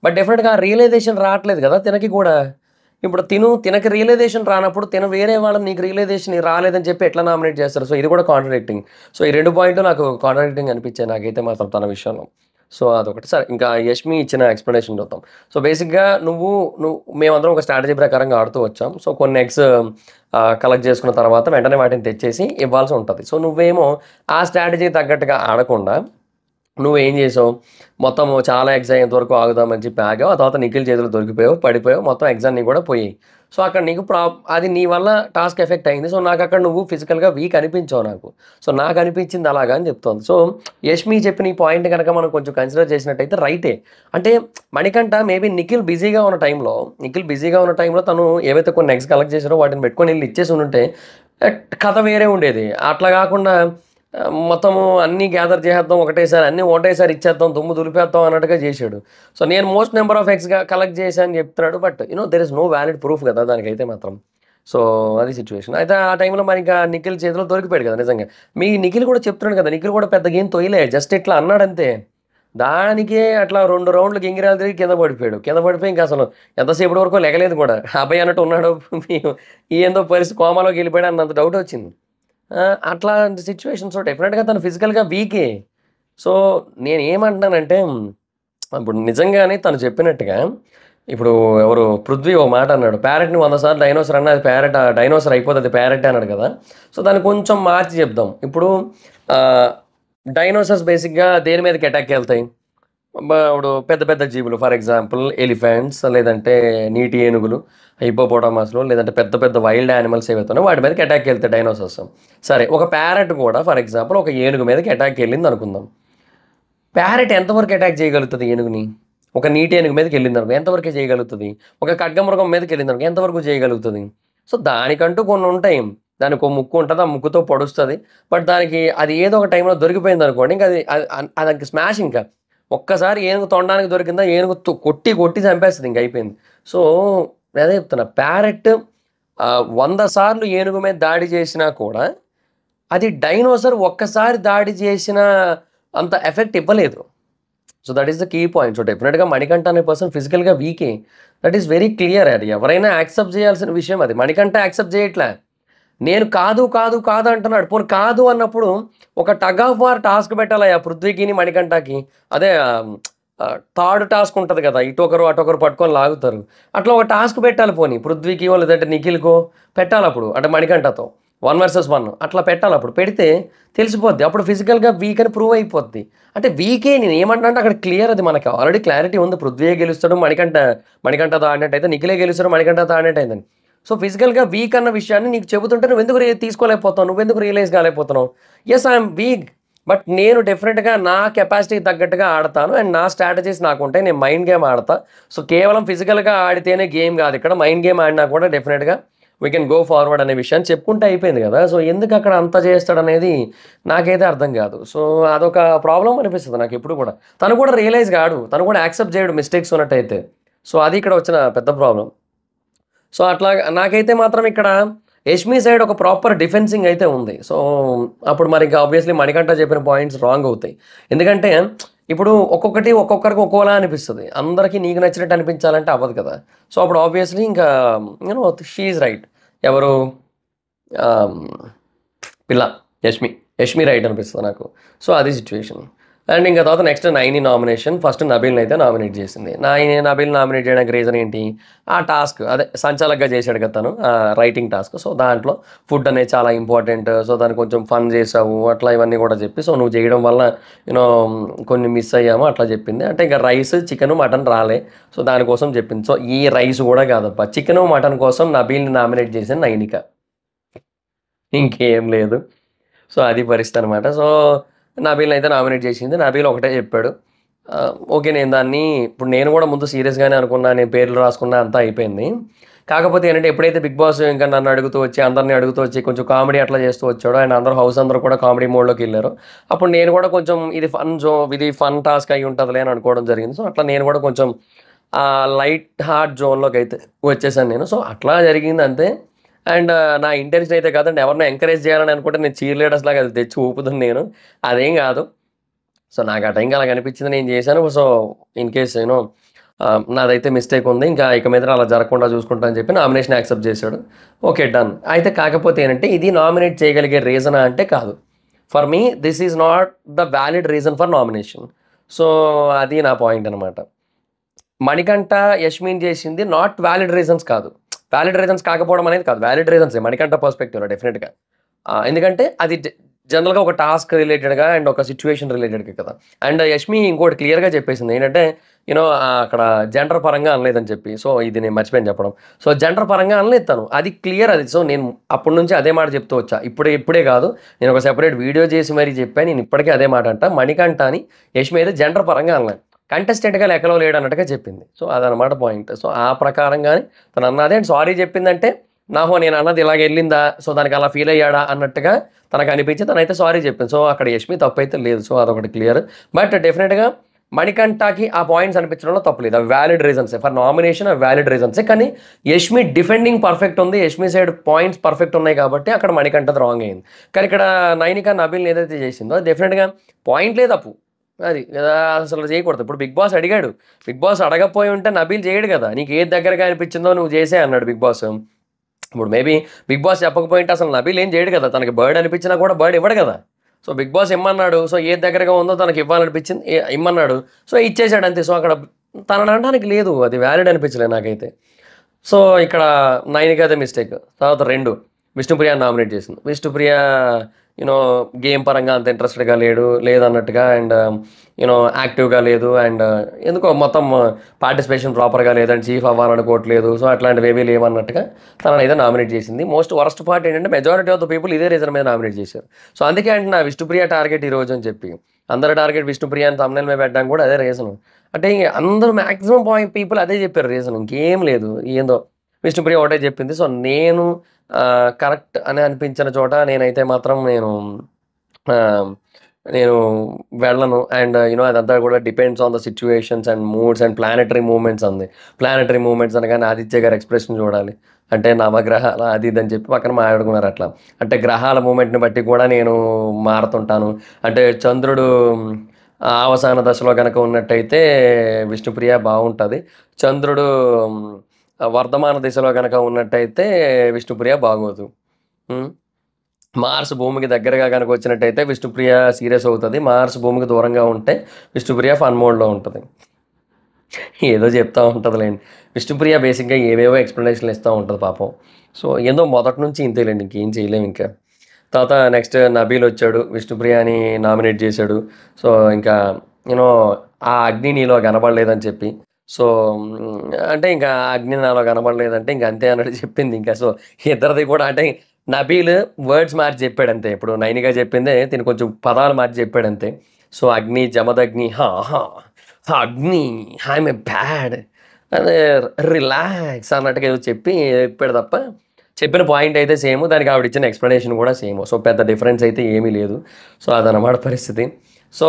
బట్ డెఫినిట్‌గా ఆ రియలైజేషన్ రావట్లేదు గదా! తినకి గూడా. ఇప్పుడు తినకి రియలైజేషన్ రానప్పుడు వేరే వాళ్ళని నీకు రియలైజేషన్ రాలేదని చెప్పి ఎట్లా నామినేట్ చేస్తారు? సో, ఇది కూడా కాంట్రాడిక్టింగ్. సో, ఈ 2 పాయింట్లు నాకు కాంట్రాడిక్టింగ్ అనిపించాయి నాకైతే మాత్రం తన విషయంలో. సో, అదొకటి. సరే ఇంకా యష్మి ఇచ్చిన ఎక్స్‌ప్లనేషన్ చూద్దాం. సో, బేసిక్‌గా మేమందరం ఒక స్ట్రాటజీ ప్రకారంగా ఆడుతూ వచ్చాం. సో, కొన్ని ఎగ్స్ కలెక్ట్ చేసుకున్న తర్వాత వెంటనే వాటిని తెచ్చేసి ఇవ్వాల్సి ఉంటది. సో, నువ్వేమో ఆ స్ట్రాటజీకి తగ్గట్టుగా ఆడకుండా నువ్వేం చేసావు? మొత్తము చాలా ఎగ్స్ అయ్యేంత వరకు ఆగుదామని చెప్పి ఆగావు. ఆ తర్వాత నిఖిల్ చేతిలో దొరికిపోయావు, పడిపోయావు. మొత్తం ఎగ్స్ అన్నీ కూడా పోయాయి. సో, అక్కడ నీకు అది నీ వల్ల టాస్క్ ఎఫెక్ట్ అయింది. సో, నాకక్కడ నువ్వు ఫిజికల్‌గా వీక్ అనిపించావు నాకు. సో, నాకనిపించింది అలాగా అని చెప్తోంది. సో, యష్మి చెప్పిన ఈ పాయింట్ గనక మనం కొంచెం కన్సిడర్ చేసినట్టయితే రైటే. అంటే మణికంఠ మేబీ నిఖిల్ బిజీగా ఉన్న టైంలో తను ఏవైతే కొన్ని ఎగ్స్ కలెక్ట్ చేశారో వాటిని పెట్టుకొని ఎళ్లి ఇచ్చేసి ఉండుంటే కథ వేరే ఉండేది. అట్లా కాకుండా మొత్తము అన్నీ గ్యాదర్ చేసేద్దాం అన్నీ ఒకటేసారి ఇచ్చేద్దాం, దుమ్ము దులిపేద్దాం అన్నట్టుగా చేశాడు. సో, నేను మోస్ట్ నెంబర్ ఆఫ్ ఎగ్స్‌గా కలెక్ట్ చేశా అని చెప్తున్నాడు. But there is no valid proof కదా! దానికైతే మాత్రం. సో, అది సిట్యుయేషన్. అయితే ఆ టైంలో మరింకా నిఖిల్ చేతిలో దొరికిపోయాడు కదా! నిజంగా. నిఖిల్ కూడా చెప్తున్నాడు కదా! నిఖిల్ కూడా పెద్దగా ఏం తొయలే. జస్ట్ ఇట్లా అన్నాడంతే. దానికే అట్లా 2 రౌండ్లు గింగిరాలు తిరిగి కింద పడిపోయాడు. కింద పడిపోయి ఇంక అసలు ఎంతసేపటి వరకో లెగలేదు కూడా. అభయ్ అన్నట్టు ఉన్నాడో ఏందో పరిస్థితి కోమాలోకి వెళ్ళిపోయాడు అన్నంత డౌట్ వచ్చింది. అట్లాంటి సిట్యుయేషన్స్‌లో డెఫినిట్‌గా తను ఫిజికల్‌గా వీకే. సో, నేనేమంటున్నానంటే ఇప్పుడు నిజంగానే తను చెప్పినట్టుగా ఇప్పుడు ఎవరు 'పృథ్వీ' ఓ మాట అన్నాడు. "ప్యారట్‌ని 100 సార్లు డైనోసార్ అన్నా అది డైనోసార్ అయిపోతది అది ప్యారట్టే" అన్నాడు కదా! సో, దాన్ని కొంచెం మార్చి చెప్దాం. ఇప్పుడు ఆహ్, డైనోసార్స్ బేసిక్‌గా దేని మీదకి అటాక్‌కి ఎళ్తాయి? ఇప్పుడు పెద్ద పెద్ద జీవులు ఫర్ ఎగ్జాంపుల్ ఎలిఫెంట్స్ లేదంటే నీటి ఏనుగులు, హిప్పోపోటామస్‌లు లేదంటే పెద్ద పెద్ద వైల్డ్ యానిమల్స్ ఏవైతే ఉన్నాయో వాటి మీదకి అటాక్‌కి ఎళ్తాయి డైనోసార్స్. సరే ఒక ప్యారట్ కూడా ఫర్ ఎగ్జాంపుల్ ఒక ఏనుగు మీదకి అటాక్‌కి ఎళ్ళిందనుకుందాం. ప్యారట్ ఎంతవరకు అటాక్ చేయగలుగుతది ఏనుగుని? ఒక నీటి ఏనుగు మీదకెళ్ళిందనుకో ఎంతవరకే చేయగలుగుతది? ఒక ఖడ్గమృగం మీదకెళ్ళిందనుకో ఎంతవరకు చేయగలుగుతది? సో, దానికంటూ కొన్నుంటాయి. దానికో ముక్కు ఉంటది. ఆ ముక్కుతో పొడుస్తది. బట్ దానికి అది ఏదో ఒక టైంలో దొరికిపోయిందనుకోండి ఇంక అది అది అదింక స్మాష్ ఇంక. ఒక్కసారి ఏనుగు తొండానికి దొరికిందా ఏనుగు కొట్టి కొట్టి చంపేస్తది ఇంక అయిపోయింది. సో, నేనదే చెప్తున్నా ప్యారట్ 100 సార్లు ఏనుగు మీద దాడి చేసినా కూడా అది డైనోసార్ ఒక్కసారి దాడి చేసిన అంత ఎఫెక్ట్ ఇవ్వలేదు. So, that is the key point. So, డెఫినిట్‌గా మణికంఠ అనే పర్సన్ ఫిజికల్‌గా వీకే. దట్ ఈస్ వెరీ క్లియర్ అది. ఎవరైనా యాక్సెప్ట్ చేయాల్సిన విషయం అది. మణికంఠ యాక్సెప్ట్ చేయట్లే. నేను కాదు, కాదు, కాదు అంటున్నాడు. పోనీ కాదు అన్నప్పుడు ఒక టగ్ ఆఫ్ వార్ టాస్క్ పెట్టాలయ్యా పృథ్వీకిని, మణికంఠకి. అదే థర్డ్ టాస్క్ ఉంటది కదా! ఇటొకరు, అటొకరు పట్టుకొని లాగుతారు. అట్లా ఒక టాస్క్ పెట్టాలి పోనీ. పృథ్వీకో లేదంటే నిఖిల్‌కో పెట్టాలప్పుడు. అంటే మణికంఠతో 1 వర్సెస్ 1 అట్లా పెట్టాలప్పుడు. పెడితే తెలిసిపోద్ది. అప్పుడు ఫిజికల్‌గా వీక్ అని ప్రూవ్ అయిపోద్ది. అంటే వీకే నేనేమంటున్నా అంటే అక్కడ క్లియర్ అది మనకి ఆల్రెడీ క్లారిటీ ఉంది. పృథ్వీయే గెలుస్తాడు. మణికంఠతో ఆడినట్టయితే నిఖిలే గెలుస్తాడు. మణికంఠతో ఆడినట్టయిందని. సో, ఫిజికల్‌గా వీక్ అన్న విషయాన్ని నీకు చెబుతుంటే నువ్వెందుకు తీసుకోలేకపోతున్నావు? నువ్వెందుకు రియలైజ్ కాలేకపోతున్నావు? Yes, I am weak. But నేను డెఫినెట్‌గా నా కెపాసిటీకి తగ్గట్టుగా ఆడతాను. అండ్ నా స్ట్రాటజీస్ నాకుంటాయి. నేను మైండ్ గేమ్ ఆడతా. సో, కేవలం ఫిజికల్‌గా ఆడితేనే గేమ్ గాదు ఇక్కడ. మైండ్ గేమ్ ఆడినా కూడా డెఫినెట్‌గా వీ కెన్ గో ఫార్వర్డ్ అనే విషయాన్ని చెప్పుకుంటే అయిపోయింది గదా! సో, ఎందుకక్కడ అంత చేస్తాడనేది నాకైతే అర్థం గాదు. సో, అదొక ప్రాబ్లమ్ అనిపిస్తది నాకెప్పుడు కూడా. తను కూడా రియలైజ్ గాడు. తను కూడా యాక్సెప్ట్ చేయడు మిస్టేక్స్ ఉన్నట్టయితే. సో, అది ఇక్కడ వచ్చిన పెద్ద ప్రాబ్లమ్. సో, అట్లాగా నాకైతే మాత్రం ఇక్కడ యష్మి సైడ్ ఒక ప్రాపర్ డిఫెన్సింగ్ అయితే ఉంది. సో, అప్పుడు మరి ఇంకా ఆబ్వియస్‌లీ మణికంఠ చెప్పిన పాయింట్స్ రాంగ్ అవుతాయి. ఎందుకంటే ఇప్పుడు ఒక్కొక్కరికి ఒక్కోలా అనిపిస్తది. అందరికి నీకు నచ్చినట్టు అనిపించాలంటే అవ్వదు కదా! సో, అప్పుడు ఆబ్వియస్‌లీ ఇంకా షీ ఈజ్ రైట్. ఎవరు ఆహ్, పిల్ల యష్మి. యష్మి రైట్ అనిపిస్తది నాకు. సో, అది సిట్యుయేషన్. అండ్ ఇంక తర్వాత నెక్స్ట్ 'నైని' నామినేషన్. ఫస్ట్ నబీల్‌ని అయితే నామినేట్ చేసింది. నబీల్ నామినేట్ చేయడానికి రీజన్ ఏంటి? ఆ టాస్క్ అదే సంచాలకుగా చేశాడు కదా తను. Writing task. సో, దాంట్లో ఫుడ్ అనేది చాలా ఇంపార్టెంట్. సో, దాన్ని కొంచెం ఫన్ చేసావు. అట్లా ఇవన్నీ కూడా చెప్పి, సో, నువ్వు చేయడం వల్ల యూనో కొన్ని మిస్ అయ్యాము అట్లా చెప్పింది. అంటే ఇంక రైస్, చికెను, మటన్ రాలే. సో, దానికోసం చెప్పింది. సో, ఈ రైస్ కూడా కాదబ్బా. చికెను, మటన్ కోసం నబీల్‌ని నామినేట్ చేసింది నైనిక. ఇంకేం లేదు. సో, అది పరిస్థితి అనమాట. సో, నబీల్‌నయితే నామినేట్ చేసింది. నబీల్ ఒకటే చెప్పాడు. ఓకే. ఇప్పుడు నేను కూడా ముందు సీరియస్‌గానే అనుకున్నా. నేను పేర్లు రాసుకున్నా అంతా అయిపోయింది. కాకపోతే ఏంటంటే ఎప్పుడైతే 'బిగ్ బాస్' ఇంకా నన్ను అడుగుతూ వచ్చి, అందరిని అడుగుతూ వచ్చి కొంచెం కామెడీ అట్లా చేస్తూ వచ్చాడో అండ్ హౌస్ అందరూ కూడా కామెడీ మోడ్‌లోకెళ్లారు. అప్పుడు నేను కూడా కొంచెం ఇది ఫన్ టాస్క్ అయ్యి ఉంటదిలే అని అనుకోవడం జరిగింది. సో, అట్లా నేను కూడా కొంచెం లైట్ హార్ట్ జోన్‌లోకైతే వచ్చేసాను నేను. సో, అట్లా జరిగింది అంతే. అండ్ నా ఇంటెన్షన్ అయితే కాదండి. ఎవరినో ఎంకరేజ్ చేయాలని అనుకుంటే నేను చీర్ లీడర్స్ లాగా అది తెచ్చి ఊపుదును నేను. అదేం కాదు. సో, నాకు ఆ టైంకి అలాగ అనిపించింది నేను చేశాను. సో, ఇన్ కేస్ నాదైతే మిస్టేక్ ఉంది. ఇంకా ఇక మీదట అలా జరగకుండా చూసుకుంటా అని చెప్పి నామినేషన్ యాక్సెప్ట్ చేశాడు. ఓకే. డన్. అయితే కాకపోతే ఏంటంటే ఇది నామినేట్ చేయగలిగే రీజనా అంటే కాదు. For me this is not the valid reason for nomination. So, అది నా పాయింట్ అనమాట. మణికంఠ, యష్మిన్ చేసింది నాట్ వాలిడ్ రీజన్స్ కాదు. వాలిడ్ రీజన్స్ కాకపోవడం అనేది కాదు. వాలిడ్ రీజన్సే మణికంఠ పర్స్పెక్టివ్‌లో డెఫినిట్‌గా. ఎందుకంటే అది జనరల్‌గా ఒక టాస్క్ రిలేటెడ్‌గా అండ్ ఒక సిట్యుయేషన్ రిలేటెడ్‌గా కదా! అండ్ యష్మి ఇంకోటి క్లియర్‌గా చెప్పేసింది. ఏంటంటే అక్కడ జెండర్ పరంగా అనలేదని చెప్పి. సో, ఇది నేను మర్చిపోయాను చెప్పడం. సో, జెండర్ పరంగా అనలేదు తను. అది క్లియర్ అది. సో, నేను అప్పటి నుంచి అదే మాట చెప్తూ వచ్చా. ఇప్పుడే కాదు. నేను ఒక సెపరేట్ వీడియో చేసి మరీ చెప్పాను. నేను ఇప్పటికే అదే మాట అంటా. మణికంఠని యష్మి అయితే జెండర్ పరంగా అనలేదు. కంటెస్టెంట్‌గా లెక్కలో లేడన్నట్టుగా చెప్పింది. సో, అదనమాట పాయింట్. సో, ఆ ప్రకారంగానే తను అన్నది అండ్ సారీ చెప్పిందంటే, నేను అన్నది ఇలాగెళ్ళిందా? సో, దానికి అలా ఫీల్ అయ్యాడా? అన్నట్టుగా తనకనిపించి తనైతే సారీ చెప్పింది. సో, అక్కడ యష్మి తప్పైతే లేదు. సో, అదొకటి క్లియర్. బట్ డెఫినిట్‌గా మణికంఠకి ఆ పాయింట్స్ అనిపించడంలో తప్పు లేదు. అవి వాలిడ్ రీజన్సే. ఫర్ నామినేషన్ అవి వాలిడ్ రీజన్సే. కానీ యష్మి డిఫెండింగ్ పర్ఫెక్ట్ ఉంది. యష్మి సైడ్ పాయింట్స్ పర్ఫెక్ట్ ఉన్నాయి కాబట్టి అక్కడ మణికంఠది రాంగ్ అయింది. కానీ ఇక్కడ నైనిక, నబీల్‌ని ఏదైతే చేసిందో డెఫినిట్‌గా పాయింట్‌లే తప్పు. అది అసలు చేయకూడదు. ఇప్పుడు 'బిగ్ బాస్' అడిగాడు. 'బిగ్ బాస్' అడగకపోయి ఉంటే నబీల్ చేయడు కదా! నీకు ఏది దగ్గరగా అనిపించిందో నువ్వు చేసేయి అన్నాడు 'బిగ్ బాస్.' ఇప్పుడు మేబీ 'బిగ్ బాస్' చెప్పకపోయింటే అసలు నబీల్ ఏం చేయడు కదా! తనకి బర్డ్ అనిపించినా కూడా బర్డ్ ఇవ్వడు కదా! సో, 'బిగ్ బాస్' ఇమ్మన్నాడు. సో, ఏది దగ్గరగా ఉందో తనకి ఇవ్వాలనిపించింది ఇమ్మన్నాడు. సో, ఇచ్చేసాడు అంతే. సో, అక్కడ తనని అనడానికి లేదు. అది వాలిడ్ అనిపించలేదు నాకైతే. సో, ఇక్కడ 9 మిస్టేక్. తర్వాత 2 విష్ణుప్రియని నామినేట్ చేసింది. విష్ణుప్రియ గేమ్ పరంగా అంత ఇంట్రెస్టెడ్‌గా లేదన్నట్టుగా అండ్ యాక్టివ్‌గా లేదు అండ్ ఎందుకో మొత్తం పార్టిసిపేషన్ ప్రాపర్‌గా లేదండి. చీఫ్ అవ్వాలనుకోవట్లేదు. సో, అట్లాంటివేవీ లేవన్నట్టుగా తననైతే నామినేట్ చేసింది. మోస్ట్ వరస్ట్ పార్ట్ ఏంటంటే మెజారిటీ ఆఫ్ ద పీపుల్ ఇదే రీజన్ మీద నామినేట్ చేశారు. సో, అందుకే అంటున్నా విష్ణుప్రియ టార్గెట్ ఈరోజు అని చెప్పి. అందరి టార్గెట్ విష్ణుప్రియ అని థంబ్‌నెయిల్ మీద పెట్టడానికి కూడా అదే రీజను. అంటే అందరూ మాక్సిమం పీపుల్ అదే చెప్పారు రీజన్. ఇంకేం లేదు. ఏందో విష్ణుప్రియ ఒకటే చెప్పింది. సో, నేను కరెక్ట్ అని అనిపించిన చోట నేనైతే మాత్రం ఆహ్, నేను వెళ్ళను. అండ్ అదంతా కూడా depends on the situations and moods and planetary movements అంది. ప్లానెటరీ మూవ్‌మెంట్స్ అనగానే ఆదిత్య గారి ఎక్స్‌ప్రెషన్ చూడాలి. అంటే నవగ్రహాల అది ఇది అని చెప్పి పక్కన మాట్లాడుకున్నారు అట్లా. అంటే గ్రహాల మూవ్‌మెంట్‌ని బట్టి కూడా నేను మారుతుంటాను. అంటే చంద్రుడు అవసాన దశలో గనక ఉన్నట్టయితే విష్ణుప్రియ బావుంటది. చంద్రుడు వర్ధమాన దిశలో గనక ఉన్నట్టయితే విష్ణుప్రియ బాగోదు. హ్మ్. మార్స్ భూమికి దగ్గరగా కనుక వచ్చినట్టయితే విష్ణుప్రియ సీరియస్ అవుతుంది. మార్స్ భూమికి దూరంగా ఉంటే విష్ణుప్రియ ఫన్ మోడ్లో ఉంటుంది. ఏదో చెప్తా ఉంటుందిలేండి. విష్ణుప్రియ బేసిక్గా ఏవేవో ఎక్స్ప్లెనేషన్లు ఇస్తూ ఉంటుంది పాపం. సో ఏదో మొదటి నుంచి ఇంతేలేండి, ఇంకేం చేయలేము ఇంకా. తర్వాత నెక్స్ట్ నబీల్ వచ్చాడు, విష్ణుప్రియని నామినేట్ చేశాడు. సో ఇంకా యూనో ఆ అగ్ని నీలో కనబడలేదని చెప్పి, సో అంటే ఇంకా ఆ అగ్ని నాలో కనబడలేదంటే ఇంక అంతే అన్నట్టు చెప్పింది. ఇంకా సో ఇద్దరిది కూడా అంటే నబీల్ వర్డ్స్ మార్చి చెప్పాడు అంతే. ఇప్పుడు నైనిగా చెప్పిందే తిని కొంచెం పదాలు మార్చి చెప్పాడు అంతే. సో అగ్ని జమదగ్ని హా హా హా, అగ్ని ఐఎమ్ ఏ బ్యాడ్ అదే రిలాక్స్ అన్నట్టుగా ఏదో చెప్పాడు తప్ప చెప్పిన పాయింట్ అయితే సేమ్, దానికి ఆవిడ ఇచ్చిన ఎక్స్ప్లెనేషన్ కూడా సేమ్. సో పెద్ద డిఫరెన్స్ అయితే ఏమీ లేదు. సో అదనమాట పరిస్థితి. సో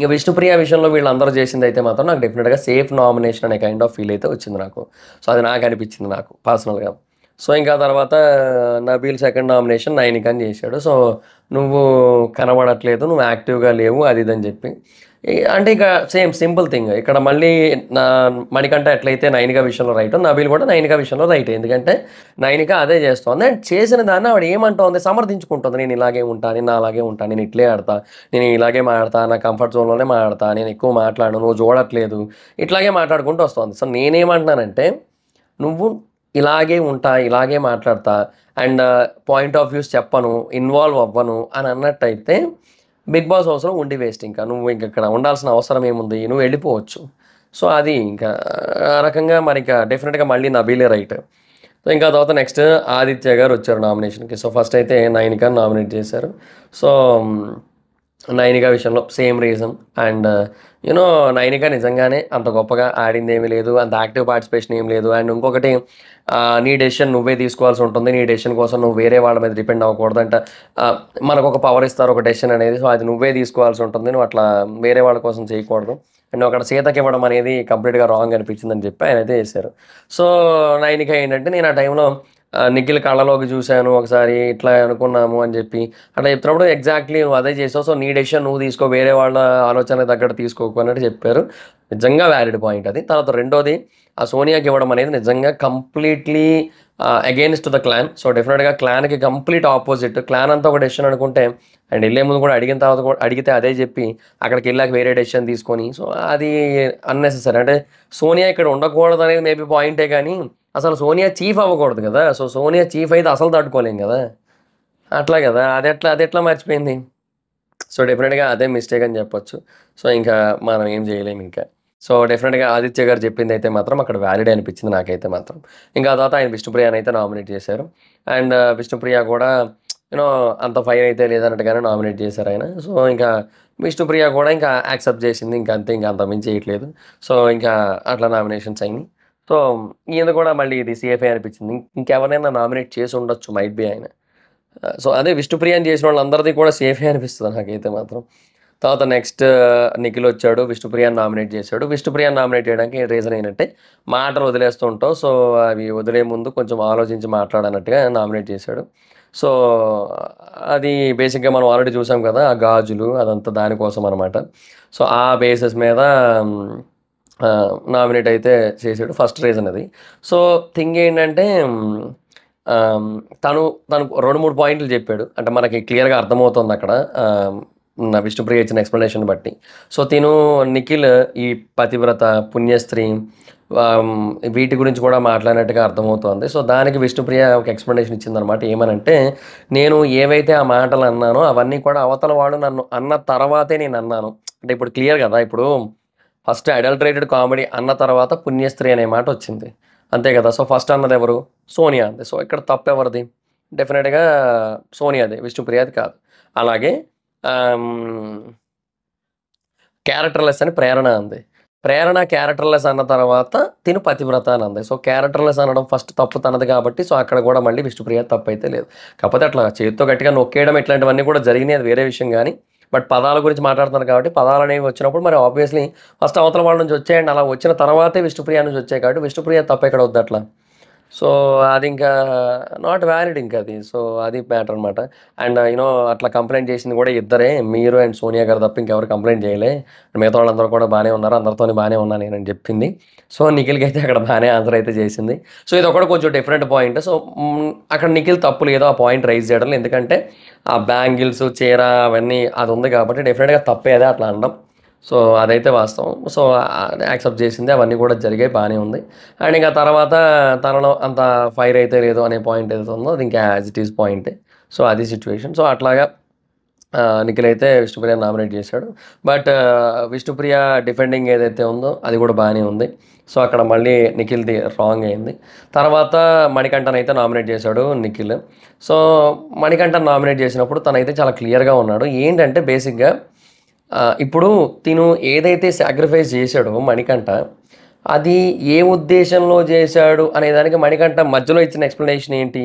ఇక విష్ణుప్రియ విషయంలో వీళ్ళందరూ చేసింది అయితే మాత్రం నాకు డెఫినెట్గా సేఫ్ నామినేషన్ అనే కైండ్ ఆఫ్ ఫీల్ అయితే వచ్చింది నాకు. సో అది నాకు అనిపించింది నాకు పర్సనల్గా. సో ఇంకా తర్వాత నబీల్ సెకండ్ నామినేషన్ నైనికని చేశాడు. సో నువ్వు కనబడట్లేదు, నువ్వు యాక్టివ్గా లేవు, అది ఇదని చెప్పి అంటే ఇక సేమ్ సింపుల్ థింగ్ ఇక్కడ మళ్ళీ నా మణికంఠ ఎట్లయితే నైనిక విషయంలో రైట్, నబీల్ కూడా నైనిక విషయంలో రైట్. ఎందుకంటే నైనిక అదే చేస్తోంది అండ్ చేసిన దాన్ని ఆవిడ ఏమంటోంది, సమర్థించుకుంటుంది. నేను ఇలాగే ఉంటాను, నేను అలాగే ఉంటాను, నేను ఇట్లే ఆడతా, నేను ఇలాగే మాడతా, నా కంఫర్ట్ జోన్లోనే మాడతా, నేను ఎక్కువ మాట్లాడను, నువ్వు చూడట్లేదు, ఇట్లాగే మాట్లాడుకుంటూ వస్తుంది. సో నేనేమంటున్నానంటే నువ్వు ఇలాగే ఉంటా, ఇలాగే మాట్లాడతా అండ్ పాయింట్ ఆఫ్ వ్యూస్ చెప్పను, ఇన్వాల్వ్ అవ్వను అని అన్నట్టయితే బిగ్ బాస్ హౌస్లో ఉండి వేస్ట్. ఇంకా నువ్వు ఇంక ఇక్కడ ఉండాల్సిన అవసరం ఏముంది, నువ్వు వెళ్ళిపోవచ్చు. సో అది ఇంకా ఆ రకంగా మరి ఇంకా డెఫినెట్గా మళ్ళీ నబీలే రైట్. సో ఇంకా తర్వాత నెక్స్ట్ ఆదిత్య గారు వచ్చారు నామినేషన్కి. సో ఫస్ట్ అయితే నైనికాని నామినేట్ చేశారు. సో నైనిక విషయంలో same reason and you know Nainika నిజంగానే అంత గొప్పగా ఆడింది ఏమీ లేదు, అంత యాక్టివ్ పార్టిసిపేషన్ ఏం లేదు. అండ్ ఇంకొకటి నీ డెసిషన్ నువ్వే తీసుకోవాల్సి ఉంటుంది, నీ డెసిషన్ కోసం నువ్వు వేరే వాళ్ళ మీద డిపెండ్ అవ్వకూడదు అంట. మనకు ఒక పవర్ ఇస్తారు ఒక డెసిషన్ అనేది, సో అది నువ్వే తీసుకోవాల్సి ఉంటుంది, నువ్వు అట్లా వేరే వాళ్ళ కోసం చేయకూడదు. అండ్ అక్కడ సీతకి ఇవ్వడం అనేది కంప్లీట్గా రాంగ్ అనిపించిందని చెప్పి ఆయన అయితే చేశారు. సో నైనిక ఏంటంటే నేను ఆ టైంలో నిఖిల్ కళ్ళలోకి చూశాను ఒకసారి, ఇట్లా అనుకున్నాము అని చెప్పి అట్లా చెప్తున్నప్పుడు ఎగ్జాక్ట్లీ నువ్వు అదే చేసావు, సో నీ డెసిషన్ నువ్వు తీసుకో, వేరే వాళ్ళ ఆలోచన తగ్గట్టు తీసుకోకు అన్నట్టు చెప్పారు. నిజంగా వ్యాలిడ్ పాయింట్ అది. తర్వాత రెండోది ఆ సోనియాకి ఇవ్వడం అనేది నిజంగా completely against the clan. So డెఫినెట్గా క్లాన్కి కంప్లీట్ ఆపోజిట్. క్లాన్ అంతా ఒక డెసిషన్ అనుకుంటే అండ్ వెళ్ళే ముందు కూడా అడిగిన తర్వాత కూడా అడిగితే అదే చెప్పి అక్కడికి వెళ్ళాక వేరే డెసిషన్ తీసుకొని, సో అది అన్నెసెసరీ. అంటే సోనియా ఇక్కడ ఉండకూడదు అనేది మేబీ పాయింటే, కానీ అసలు సోనియా చీఫ్ అవ్వకూడదు కదా. సో సోనియా చీఫ్ అయితే అసలు తట్టుకోలేం కదా, అట్లా కదా. అది ఎట్లా మర్చిపోయింది. సో డెఫినెట్గా అదే మిస్టేక్ అని చెప్పొచ్చు. సో ఇంకా మనం ఏం చేయలేము ఇంకా. సో డెఫినెట్గా ఆదిత్య గారు చెప్పింది అయితే మాత్రం అక్కడ వ్యాలిడ్ అనిపించింది నాకైతే మాత్రం. ఇంకా తర్వాత ఆయన విష్ణుప్రియని అయితే నామినేట్ చేశారు. అండ్ విష్ణుప్రియ కూడా యూనో అంత ఫైర్ అయితే లేదన్నట్టుగానే నామినేట్ చేశారు ఆయన. సో ఇంకా విష్ణుప్రియ కూడా ఇంకా యాక్సెప్ట్ చేసింది, ఇంకా అంతే, ఇంకా అంత మించి చేయట్లేదు. సో ఇంకా అట్లా నామినేషన్స్ అయినాయి. సో ఈయన కూడా మళ్ళీ ఇది సేఫే అనిపించింది. ఇంకెవరైనా నామినేట్ చేసి ఉండొచ్చు, మైట్ బి ఆయన. సో అదే విష్ణుప్రియని చేసిన వాళ్ళందరిది కూడా సేఫే అనిపిస్తుంది నాకైతే మాత్రం. తర్వాత నెక్స్ట్ నిఖిల్ వచ్చాడు, విష్ణుప్రియని నామినేట్ చేశాడు. విష్ణుప్రియని నామినేట్ చేయడానికి రీజన్ ఏంటంటే మాటలు వదిలేస్తూ ఉంటావు, సో అవి వదిలే ముందు కొంచెం ఆలోచించి మాట్లాడన్నట్టుగా నామినేట్ చేశాడు. సో అది బేసిక్గా మనం ఆల్రెడీ చూసాం కదా, ఆ గాజులు అదంతా దానికోసం అనమాట. సో ఆ బేసిస్ మీద నామినేట్ అయితే చేసాడు. ఫస్ట్ రీజన్ అది. సో థింగ్ ఏంటంటే తను 2-3 పాయింట్లు చెప్పాడు. అంటే మనకి క్లియర్గా అర్థమవుతుంది అక్కడ నా విష్ణుప్రియ ఇచ్చిన ఎక్స్ప్లెనేషన్ బట్టి. సో నిఖిల్ ఈ పతివ్రత, పుణ్యస్త్రీ, వీటి గురించి కూడా మాట్లాడినట్టుగా అర్థమవుతోంది. సో దానికి విష్ణుప్రియ ఒక ఎక్స్ప్లెనేషన్ ఇచ్చిందనమాట. ఏమనంటే నేను ఏవైతే ఆ మాటలు అన్నానో అవన్నీ కూడా అవతల వాడు నన్ను అన్న తర్వాతే నేను అన్నాను. అంటే ఇప్పుడు క్లియర్ కదా, ఇప్పుడు ఫస్ట్ అడల్టరేటెడ్ కామెడీ అన్న తర్వాత పుణ్యస్త్రీ అనే మాట వచ్చింది, అంతే కదా. సో ఫస్ట్ అన్నది ఎవరు, సోనియా అంది. సో ఇక్కడ తప్పు ఎవరిది, డెఫినెట్గా సోనియాది, విష్ణుప్రియది కాదు. అలాగే క్యారెక్టర్లెస్ అని ప్రేరణ అంది. ప్రేరణ క్యారెక్టర్లెస్ అన్న తర్వాత తిను పతివ్రత అని అంది. సో క్యారెక్టర్లెస్ అనడం ఫస్ట్ తప్పు తనది కాబట్టి, సో అక్కడ కూడా మళ్ళీ విష్ణుప్రియ తప్పు అయితే లేదు. కాకపోతే అట్లా చేతితో గట్టిగా నొక్కేయడం ఇట్లాంటివన్నీ కూడా జరిగినాయి, అది వేరే విషయం. కానీ బట్ పదాల గురించి మాట్లాడుతున్నారు కాబట్టి పదాలు అనేవి వచ్చినప్పుడు మరి ఆబ్వియస్లీ ఫస్ట్ అవతల వాళ్ళ నుంచి వచ్చాయండి, అలా వచ్చిన తర్వాతే విష్ణుప్రియ నుంచి వచ్చాయి కాబట్టి విష్ణుప్రియ తప్ప ఎక్కడ వద్దు అట్లా. సో అది ఇంకా నాట్ వ్యాలిడ్ ఇంకా అది. సో అది మ్యాటర్ అనమాట. అండ్ అట్లా కంప్లెయింట్ చేసింది కూడా ఇద్దరే. మీరు అండ్ సోనియా గారు తప్ప ఇంకెవరు కంప్లెయింట్ చేయలే. మిగతా వాళ్ళందరూ కూడా బానే ఉన్నారు. అందరితోని బానే ఉన్నా నేనని చెప్పింది. సో నిఖిల్‌కైతే అక్కడ బానే ఆన్సర్ అయితే చేసింది. సో ఇదొకటి కొంచెం డిఫరెంట్ పాయింట్. సో అక్కడ నిఖిల్ తప్పు లేదు ఆ పాయింట్ రైజ్ చేయడంలో. ఎందుకంటే ఆ బ్యాంగిల్స్, చీర అవన్నీ అది ఉంది కాబట్టి డెఫినిట్‌గా తప్పే అది అట్లా అనడం. సో అదైతే వాస్తవం. సో యాక్సెప్ట్ చేసింది. అవన్నీ కూడా జరిగాయి బానే ఉంది. అండ్ ఇంకా తర్వాత తనలో అంత ఫైర్ అయితే లేదు అనే పాయింట్ ఏదైతే ఉందో అది ఇంకా యాజ్ ఇట్ ఈస్ పాయింటే. సో అది సిచ్యువేషన్. సో అట్లాగా నిఖిల్ అయితే విష్ణుప్రియని నామినేట్ చేశాడు. బట్ విష్ణుప్రియ డిఫెండింగ్ ఏదైతే ఉందో అది కూడా బాగానే ఉంది. సో అక్కడ మళ్ళీ నిఖిల్‌ది రాంగ్ అయింది. తర్వాత మణికంఠన్ అయితే నామినేట్ చేశాడు నిఖిల్. సో మణికంఠన్ నామినేట్ చేసినప్పుడు తనైతే చాలా క్లియర్‌గా ఉన్నాడు. ఏంటంటే బేసిక్‌గా ఇప్పుడు తిను ఏదైతే సాక్రిఫైస్ చేశాడో మణికంఠ, అది ఏ ఉద్దేశంలో చేశాడు అనేదానికి మణికంఠ మధ్యలో ఇచ్చిన ఎక్స్‌ప్లనేషన్ ఏంటి?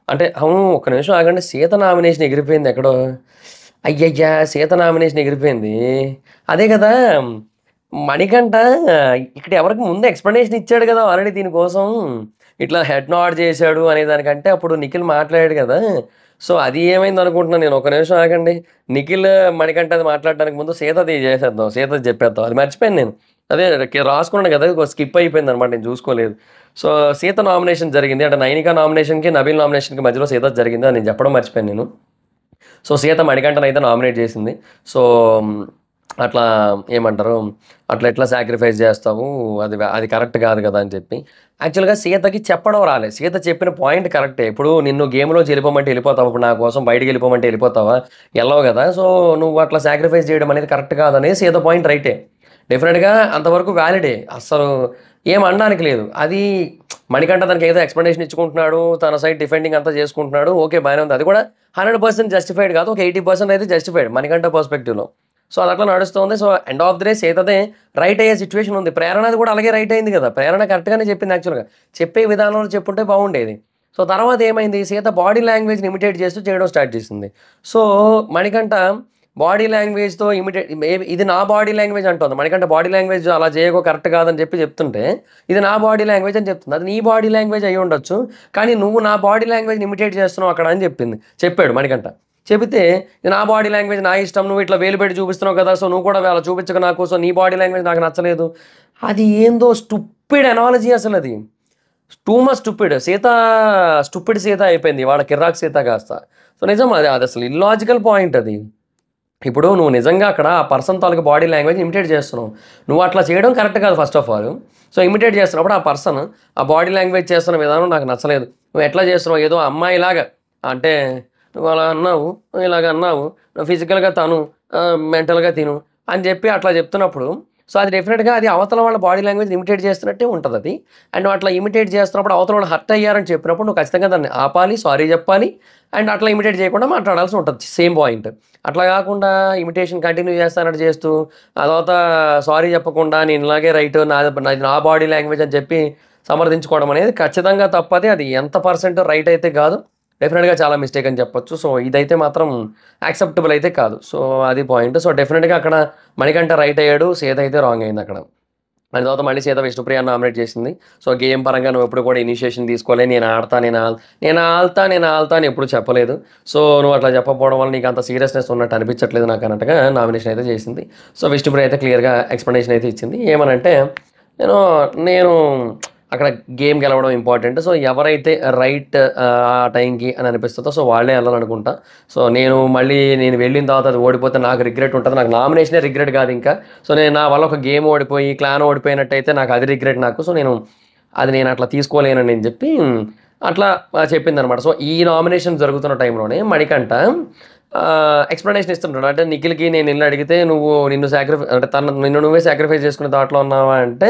అంటే అవును ఒక్క నిమిషం ఆగండి. సీత నామినేషన్ ఎగిరిపోయింది ఎక్కడో. అయ్యయ్యా! సీత నామినేషన్ ఎగిరిపోయింది. అదే కదా! మణికంఠ ఇక్కడ ఎవరికి ముందు ఎక్స్‌ప్లనేషన్ ఇచ్చాడు కదా! ఆల్రెడీ దీనికోసం. ఇట్లా హెడ్ నోడ్ చేశాడు అనే దానికంటే అప్పుడు నిఖిల్ మాట్లాడాడు కదా! సో అది ఏమైందనుకుంటున్నాను నేను. ఒక్క నిమిషం ఆగండి. నిఖిల్, మణికంఠది మాట్లాడడానికి ముందు సీతది చేసేద్దాం. సీతది చెప్పేద్దాం. అది మర్చిపోయాను నేను. అదే రాసుకున్నాను కదా! స్కిప్ అయిపోయిందనమాట. నేను చూసుకోలేదు. సో సీత నామినేషన్ జరిగింది. అంటే నైనిక నామినేషన్‌కి, నబీల్ నామినేషన్‌కి మధ్యలో సీతది జరిగింది. అది నేను చెప్పడం మర్చిపోయాను నేను. సో సీత మణికంఠనైతే నామినేట్ చేసింది. సో అట్లా ఏమంటారు? అట్లా ఎట్లా సాక్రిఫైస్ చేస్తావు? అది కరెక్ట్ కాదు కదా! అని చెప్పి. యాక్చువల్‌గా సీతకి చెప్పడం రాలే. సీత చెప్పిన పాయింట్ కరెక్టే. ఇప్పుడు నిన్ను గేమ్‌లోంచి వెళ్ళిపోమంటే వెళ్ళిపోతావా? ఇప్పుడు నా కోసం బయటికి వెళ్ళిపోమంటే వెళ్ళిపోతావా? ఎళ్ళవు కదా! సో నువ్వు అట్లా సాక్రిఫైస్ చేయడం అనేది కరెక్ట్ కాదనేది సీత పాయింట్ రైటే. డెఫినిట్‌గా అంతవరకు వ్యాలిడే. అస్సలు ఏం అనడానికి లేదు. అది మణికంఠ తనకి ఏదో ఎక్స్‌ప్లనేషన్ ఇచ్చుకుంటున్నాడు. తన సైడ్ డిఫెండింగ్ అంతా చేసుకుంటున్నాడు. ఓకే బానే ఉంది. అది కూడా 100% జస్టిఫైడ్ కాదు. ఒక 80% అయితే జస్టిఫైడ్ మణికంఠ పర్స్పెక్టివ్‌లో. సో అది అట్లా నడుస్తుంది. So end of the day సీతదే రైట్ అయ్యే సిచ్యువేషన్ ఉంది. ప్రేరణది కూడా అలాగే రైట్ అయింది కదా! ప్రేరణ కరెక్ట్‌గానే చెప్పింది యాక్చువల్‌గా. చెప్పే విధానంలో చెప్పుంటే బాగుండేది. సో తర్వాత ఏమైంది? సీత బాడీ లాంగ్వేజ్‌ని ఇమిటేట్ చేస్తూ చేయడం స్టార్ట్ చేసింది. సో మణికంఠ బాడీ లాంగ్వేజ్‌తో ఇది నా బాడీ లాంగ్వేజ్ అంటోంది. మణికంఠ బాడీ లాంగ్వేజ్ అలా చేయకు కరెక్ట్ కాదని చెప్తుంటే, ఇది నా బాడీ లాంగ్వేజ్ అని చెప్తుంది. అది నీ బాడీ లాంగ్వేజ్ అయ్యుండొచ్చు. కానీ నువ్వు నా బాడీ లాంగ్వేజ్‌ని ఇమిటేట్ చేస్తున్నావు అక్కడ అని చెప్పాడు మణికంఠ. చెబితే ఇది నా బాడీ లాంగ్వేజ్ నా ఇష్టం. నువ్వు ఇట్లా వేలు పెట్టి చూపిస్తున్నావు కదా! సో నువ్వు కూడా అలా చూపించకు నాకు. సో నీ బాడీ లాంగ్వేజ్ నాకు నచ్చలేదు. అది ఏందో స్టూపిడ్ అనాలజీ అసలది. Too much stupid. Stupid Sita అయిపోయింది. ఇవాళ కిర్రాక్ సీత కాస్త. సో నిజం అది అసలు ఇల్లాజికల్ పాయింట్ అది. ఇప్పుడు నువ్వు నిజంగా అక్కడ ఆ పర్సన్ తాలూకు బాడీ లాంగ్వేజ్ ఇమిటేట్ చేస్తున్నావు. నువ్వు అట్లా చేయడం కరెక్ట్ కాదు first of all. So imitate చేస్తున్నప్పుడు ఆ పర్సన్ ఆ బాడీ లాంగ్వేజ్ చేస్తున్న విధానం నాకు నచ్చలేదు. నువ్వు ఎట్లా చేస్తున్నావు? ఏదో అమ్మాయిలాగా అంటే నువ్వు అలా అన్నావు, నువ్వు ఇలాగ అన్నావు, నువ్వు ఫిజికల్‌గా తను, మెంటల్‌గా తిను అని చెప్పి అట్లా చెప్తున్నప్పుడు సో అది డెఫినిట్‌గా అది అవతల వాళ్ళ బాడీ లాంగ్వేజ్ ఇమిటేట్ చేస్తున్నట్టే ఉంటదది. అండ్ నువ్వు అట్లా ఇమిటేట్ చేస్తున్నప్పుడు అవతల వాళ్ళు హర్ట్ అయ్యారని చెప్పినప్పుడు నువ్వు ఖచ్చితంగా దాన్ని ఆపాలి, సారీ చెప్పాలి. అండ్ అట్లా ఇమిటేట్ చేయకుండా మాట్లాడాల్సి ఉంటది. Same point. అట్లా కాకుండా ఇమిటేషన్ కంటిన్యూ చేస్తానట్టు చేస్తూ, ఆ తర్వాత సారీ చెప్పకుండా నేను ఇలాగే రైట్ నాది నా బాడీ లాంగ్వేజ్ అని చెప్పి సమర్థించుకోవడం అనేది ఖచ్చితంగా తప్పది. అది ఎంత పర్సెంట్ రైట్ అయితే కాదు. డెఫినిట్‌గా చాలా మిస్టేక్ అని చెప్పొచ్చు. సో ఇదైతే మాత్రం యాక్సెప్టబుల్ అయితే కాదు. సో అది పాయింట్. సో డెఫినిట్‌గా అక్కడ మణికంఠ రైట్ అయ్యాడు. సీత అయితే రాంగ్ అయిందక్కడ. దాని తర్వాత మళ్ళీ సీత విష్ణుప్రియని నామినేట్ చేసింది. సో గేమ్ పరంగా నువ్వు ఎప్పుడు కూడా ఇనిషియేషన్ తీసుకోలే. నేను ఆల్తా అని ఎప్పుడు చెప్పలేదు. సో నువ్వు అట్లా చెప్పకపోవడం వల్ల నీకు అంత సీరియస్‌నెస్ ఉన్నట్టు అనిపించట్లేదు నాకు అన్నట్టుగా నామినేషన్ అయితే చేసింది. సో విష్ణుప్రియ అయితే క్లియర్‌గా ఎక్స్‌ప్లనేషన్ అయితే ఇచ్చింది. ఏమనంటే నేను నేను అక్కడ గేమ్ గెలవడం ఇంపార్టెంట్. సో ఎవరైతే రైట్ ఆ టైంకి అని అనిపిస్తుందో సో వాళ్ళే ఎళ్ళాలనుకుంటా. సో నేను వెళ్ళిన తర్వాత అది ఓడిపోతే నాకు రిగ్రెట్ ఉంటది. నాకు నామినేషనే రిగ్రెట్ కాదు ఇంకా. సో నా వల్ల ఒక గేమ్ ఓడిపోయి, క్లాన్ ఓడిపోయినట్టయితే నాకు అది రిగ్రెట్ నాకు. సో నేను అట్లా తీసుకోలేనని చెప్పి అట్లా చెప్పిందనమాట. సో ఈ నామినేషన్ జరుగుతున్న టైంలోనే మణికంఠ ఎక్స్‌ప్లనేషన్ ఇస్తుంటాడు. అంటే నిఖిల్‌కి నేను ఎళ్లి అడిగితే నిన్ను నువ్వే సాక్రిఫైస్ చేసుకునే థాట్‌లో ఉన్నావా అంటే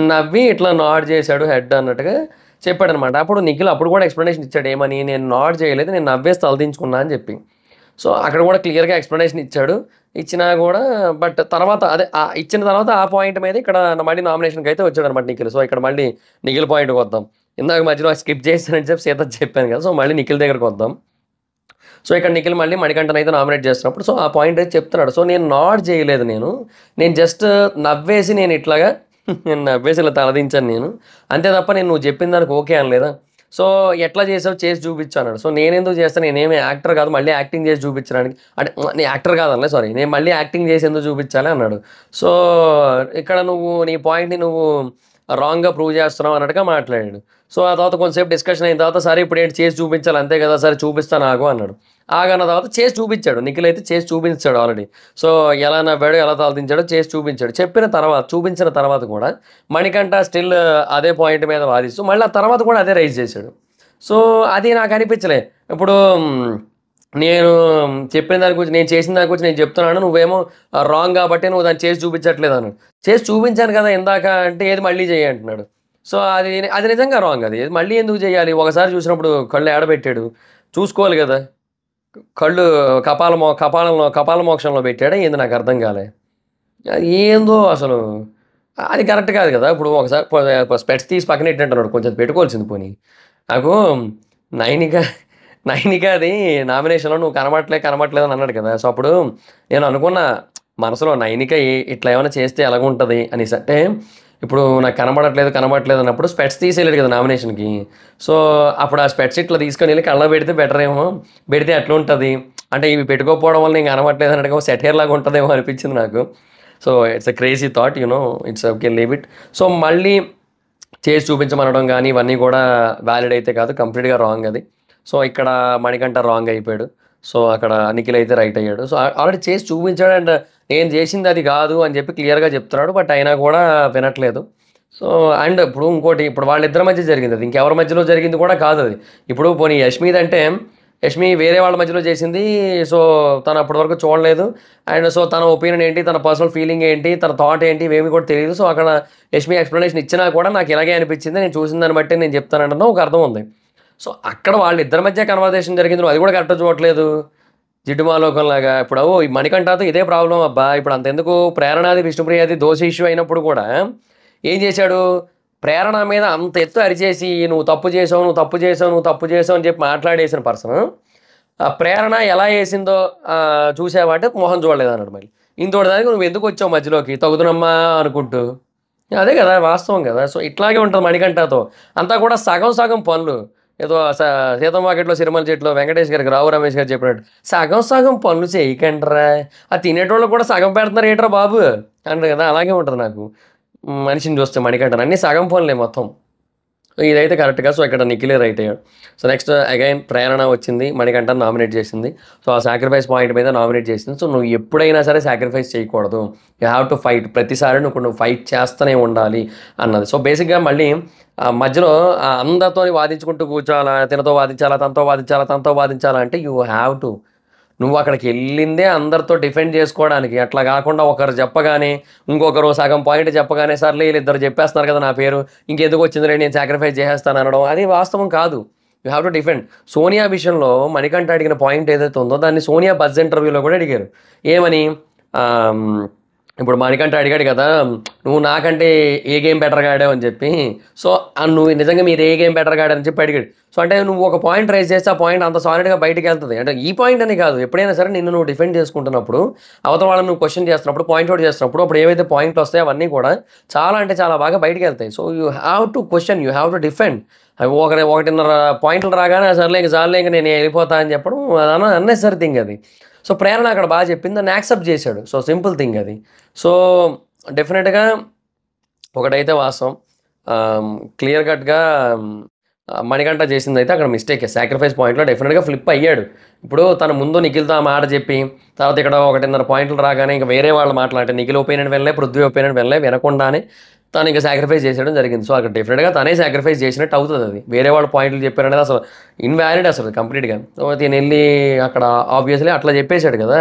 నవ్వి ఇట్లా నోడ్ చేశాడు హెడ్ అన్నట్టుగా చెప్పాడనమాట. అప్పుడు నిఖిల్ అప్పుడు కూడా ఎక్స్‌ప్లనేషన్ ఇచ్చాడు. ఏమని? నేను నోడ్ చేయలేదు. నేను నవ్వేసి తలదించుకున్నా అని చెప్పి. సో అక్కడ కూడా క్లియర్‌గా ఎక్స్‌ప్లనేషన్ ఇచ్చాడు. ఇచ్చినా కూడా బట్ తర్వాత ఇచ్చిన తర్వాత ఆ పాయింట్ మీద ఇక్కడ మళ్ళీ నామినేషన్‌కి అయితే వచ్చాడనమాట నిఖిల్. సో ఇక్కడ మళ్ళీ నిఖిల్ పాయింట్‌కి వద్దాం. ఇందాక మధ్యలో స్కిప్ చేశానని చెప్పి సీతకి చెప్పాను కదా! సో మళ్ళీ నిఖిల్ దగ్గరికి వద్దాం. సో ఇక్కడ నిఖిల్ మళ్ళీ మణికంఠన్ అయితే నామినేట్ చేస్తున్నప్పుడు సో ఆ పాయింట్ అయితే చెప్తున్నాడు. సో నేను నోడ్ చేయలేదు నేను. నేను జస్ట్ నవ్వేసి నేను ఇట్లాగా నేను నవ్వేసి ఇలా తలదించాను నేను. అంతే తప్ప నేను నువ్వు చెప్పిన దానికి ఓకే అనలేదా. సో, ఎట్లా చేసావు చేసి చూపించు అన్నాడు. సో, నేనెందుకు చేస్తాను, నేనేమి యాక్టర్ కాదు మళ్ళీ యాక్టింగ్ చేసి చూపించడానికి. అంటే నేను యాక్టర్ కాదనలే సారీ. నేను మళ్ళీ యాక్టింగ్ చేసి ఎందుకు చూపించాలి అన్నాడు. సో, ఇక్కడ నువ్వు నీ పాయింట్‌ని నువ్వు రాంగ్‌గా ప్రూవ్ చేస్తున్నావు అన్నట్టుగా మాట్లాడాడు. సో, ఆ తర్వాత కొంతసేపు డిస్కషన్ అయిన తర్వాత సరే ఇప్పుడేంటి చేసి చూపించాలి అంతే కదా! సరే చూపిస్తాను ఆగు అన్నాడు. ఆగన్న తర్వాత చేసి చూపించాడు. నిఖిల్ అయితే చేసి చూపించాడు ఆల్రెడీ. సో, ఎలా నవ్వాడో, ఎలా తలదించాడో చేసి చూపించాడు. చూపించిన తర్వాత కూడా మణికంఠ స్టిల్ అదే పాయింట్ మీద వాదిస్తూ మళ్ళీ ఆ తర్వాత కూడా అదే రైజ్ చేశాడు. సో, అది నాకు అనిపించలే. ఇప్పుడు నేను చెప్పిన దాని గురించి, నేను చేసిన దాని గురించి నేను చెప్తున్నాను. నువ్వేమో రాంగ్ కాబట్టి నువ్వు దాన్ని చేసి చూపించట్లేదు అన్నాడు. చేసి చూపించాను కదా ఇందాక అంటే, ఏది మళ్ళీ చెయ్యి అంటున్నాడు. సో, అది అది నిజంగా రాంగ్ అది. మళ్ళీ ఎందుకు చేయాలి? ఒకసారి చూసినప్పుడు కళ్ళు ఏడబెట్టాడు? చూసుకోవాలి కదా! కళ్ళు కపాల మోక్షంలో పెట్టాడా ఏంది నాకు అర్థం కాలే. అది ఏందో అసలు అది కరెక్ట్ కాదు కదా. ఇప్పుడు ఒకసారి స్పెట్స్ తీసి పక్కన పెట్టినట్టున్నాడు, కొంచెం పెట్టుకోవాల్సింది పోనీ. నాకు నైనిక నైనికది నామినేషన్‌లో నువ్వు కనబడట్లేదు అని అన్నాడు కదా. సో, అప్పుడు నేను అనుకున్నా మనసులో నైనిక ఇట్లా ఏమైనా చేస్తే ఎలాగుంటది అనేసి. అంటే ఇప్పుడు నాకు కనబడట్లేదు అన్నప్పుడు స్పెట్స్ తీసేయలేడు కదా నామినేషన్‌కి. సో, అప్పుడు ఆ స్పెట్స్ ఇట్లా తీసుకొని వెళ్లి కళ్ళలో పెడితే బెటర్ ఏమో. పెడితే ఎట్లుంటది? అంటే ఇవి పెట్టుకోకపోవడం వల్ల నేను కనబడట్లేదు అన్నట్టుగా సెటైర్ లాగా ఉంటదేమో అనిపించింది నాకు. So, it's a crazy thought it's okay leave it. So, మళ్ళీ చేసి చూపించమనడం గానీ ఇవన్నీ కూడా వాలిడ్ అయితే కాదు. కంప్లీట్‌గా రాంగ్ అది. సో, ఇక్కడ మణికంఠ రాంగ్ అయిపోయాడు. సో, అక్కడ నిఖిల్ అయితే రైట్ అయ్యాడు. సో, ఆల్రెడీ చేసి చూపించాడు అండ్ నేను చేసింది అది కాదు అని చెప్పి క్లియర్‌గా చెప్తున్నాడు. బట్ అయినా కూడా వినట్లేదు. సో, అండ్ ఇప్పుడు ఇంకోటి, ఇప్పుడు వాళ్ళిద్దరి మధ్య జరిగింది అది. ఇంకెవరి మధ్యలో జరిగింది కూడా కాదది. ఇప్పుడు పోనీ యష్మిదంటే యష్మి వేరే వాళ్ళ మధ్యలో చేసింది. సో, తను అప్పటి వరకు చూడలేదు. అండ్ సో, తన ఒపీనియన్ ఏంటి, తన పర్సనల్ ఫీలింగ్ ఏంటి, తన థాట్ ఏంటి ఇవేమి కూడా తెలీదు. సో, అక్కడ యష్మి ఎక్స్‌ప్లనేషన్ ఇచ్చినా కూడా నాకు ఇలాగే అనిపించింది. నేను చూసిన దాన్ని బట్టి నేను చెప్తానంటున్నా ఒక అర్థం ఉంది. సో, అక్కడ వాళ్ళిద్దరి మధ్య కన్వర్జేషన్ జరిగింది. నువ్వు అది కూడా కరెక్ట్‌గా చూడట్లేదు. జిడ్డుమాలోకంలాగా. ఇప్పుడు ఈ మణికంఠతో ఇదే ప్రాబ్లమ్ అబ్బా! ఇప్పుడు అంతెందుకు ప్రేరణది, విష్ణుప్రియది దోష ఇష్యూ అయినప్పుడు కూడా ఏం చేశాడు? ప్రేరణ మీద అంత ఎత్తు అరిచేసి నువ్వు తప్పు చేసావు అని చెప్పి మాట్లాడేసిన పర్సన్ ఆ ప్రేరణ ఎలా ఏసిందో చూసావా అంటే మొహం చూడలేదన్నాడు మళ్ళీ. ఇంతోటి దానికి నువ్వు ఎందుకు వచ్చావు మధ్యలోకి తగుదునమ్మా అనుకుంటూ. అదే కదా వాస్తవం కదా. సో, ఇట్లాగే ఉంటుంది మణికంఠతో. అంతా కూడా సగం సగం పనులు. ఏదో సీతం వాకిట్లో సిరిమల చెట్లు వెంకటేష్ గారికి రావు రమేష్ గారు చెప్పినట్టు సగం సగం పనులు చేయకండిరా. ఆ తినేటోళ్ళు కూడా సగం పెడుతున్నారు ఏంట్రా బాబు అంటారు కదా. అలాగే ఉంటుంది నాకు మనిషిని చూస్తే మణికంఠన్ అన్నీ సగం పనులే మొత్తం. ఇదైతే కరెక్ట్‌గా. సో, ఇక్కడ నిఖిలే రైట్ అయ్యాడు. సో, నెక్స్ట్ అగైన్ ప్రేరణ వచ్చింది. మణికంఠన్ నామినేట్ చేసింది. సో, ఆ సాక్రిఫైస్ పాయింట్ మీద నామినేట్ చేసింది. సో, నువ్వు ఎప్పుడైనా సరే సాక్రిఫైస్ చేయకూడదు. You have to fight. ప్రతిసారి నువ్వు ఫైట్ చేస్తూనే ఉండాలి అన్నది. సో, బేసిక్‌గా మళ్ళీ మధ్యలో అందరితోని వాదించుకుంటూ కూర్చోవాలా, తనతో తనతో వాదించాలా అంటే యూ హావ్ టు. నువ్వు అక్కడికెళ్ళిందే అందరితో డిఫెండ్ చేసుకోవడానికి. అట్లా గాకుండా ఒకరు చెప్పగానే, ఇంకొకరు సగం పాయింట్ చెప్పగానే, సర్లే ఈళ్ళిద్దరు చెప్పేస్తున్నారు కదా నా పేరు, ఇంకెందుకొచ్చిందిలే నేను సాక్రిఫైస్ చేసేస్తాననడం అది వాస్తవం కాదు. You have to defend. Sonia విషయంలో మణికంఠ అడిగిన పాయింట్ ఏదైతే ఉందో దాన్ని సోనియా బజ్ ఇంటర్వ్యూలో కూడా అడిగారు. ఏమని? ఆహ్, ఇప్పుడు మణికంఠ అడిగాడు కదా, నువ్వు నాకంటే ఏ గేమ్ బెటర్‌గా ఆడావు అని చెప్పి. సో, నువ్వు నిజంగా మీరు ఏ గేమ్ బెటర్‌గా ఆడారని చెప్పి అడిగాడు. సో, అంటే నువ్వు ఒక పాయింట్ రైజ్ చేస్తే ఆ పాయింట్ అంత సాలిడ్‌గా బయటికెళ్తది. అంటే ఈ పాయింట్ అని కాదు. ఎప్పుడైనా సరే నిన్ను నువ్వు డిఫెండ్ చేసుకుంటున్నప్పుడు, అవతల వాళ్ళని నువ్వు క్వెషన్ చేస్తున్నప్పుడు, పాయింట్ ఔట్ చేస్తున్నప్పుడు, అప్పుడు ఏవైతే పాయింట్లు వస్తాయో అవన్నీ కూడా చాలా అంటే చాలా బాగా బయటికెళ్తాయి. So, you have to question, you have to defend. అవి ఒకటిన్నర పాయింట్లు రాగానే సర్లే ఇంక చాలులే ఇంక నేను వెళ్ళిపోతా అని చెప్పడం అది అన్నెసరీ థింగ్ అది. సో, ప్రేరణ అక్కడ బాగా చెప్పింది. దాన్ని యాక్సెప్ట్ చేశాడు. సో, సింపుల్ థింగ్ అది. సో, డెఫినెట్‌గా ఒకటైతే వాస్తవం. క్లియర్ కట్‌గా మణికంఠ చేసిందైతే అక్కడ మిస్టేకే. సాక్రిఫైస్ పాయింట్‌లో డెఫినెట్‌గా ఫ్లిప్ అయ్యాడు. ఇప్పుడు తను ముందు నిఖిల్‌తో ఆ మాట చెప్పి, తర్వాత ఇక్కడ 1.5 పాయింట్లు రాగానే ఇంక వేరే వాళ్ళ మాటలు అంటే నిఖిల్ ఒపీనియన్ వినలే, పృథ్వీ ఒపీనియన్ వినలే, వినకుండానే తను ఇంక సాక్రిఫైస్ చేసేయడం జరిగింది. సో, అక్కడ డెఫినెట్‌గా తనే సాక్రిఫైస్ చేసినట్టు అవుతదది. వేరే వాళ్ళు పాయింట్లు చెప్పారనేది అసలు ఇన్‌వాలిడ్ అసలు కంప్లీట్‌గా. సో, తినెళ్ళి అక్కడ ఆబ్వియస్‌లీ అట్లా చెప్పేసాడు కదా.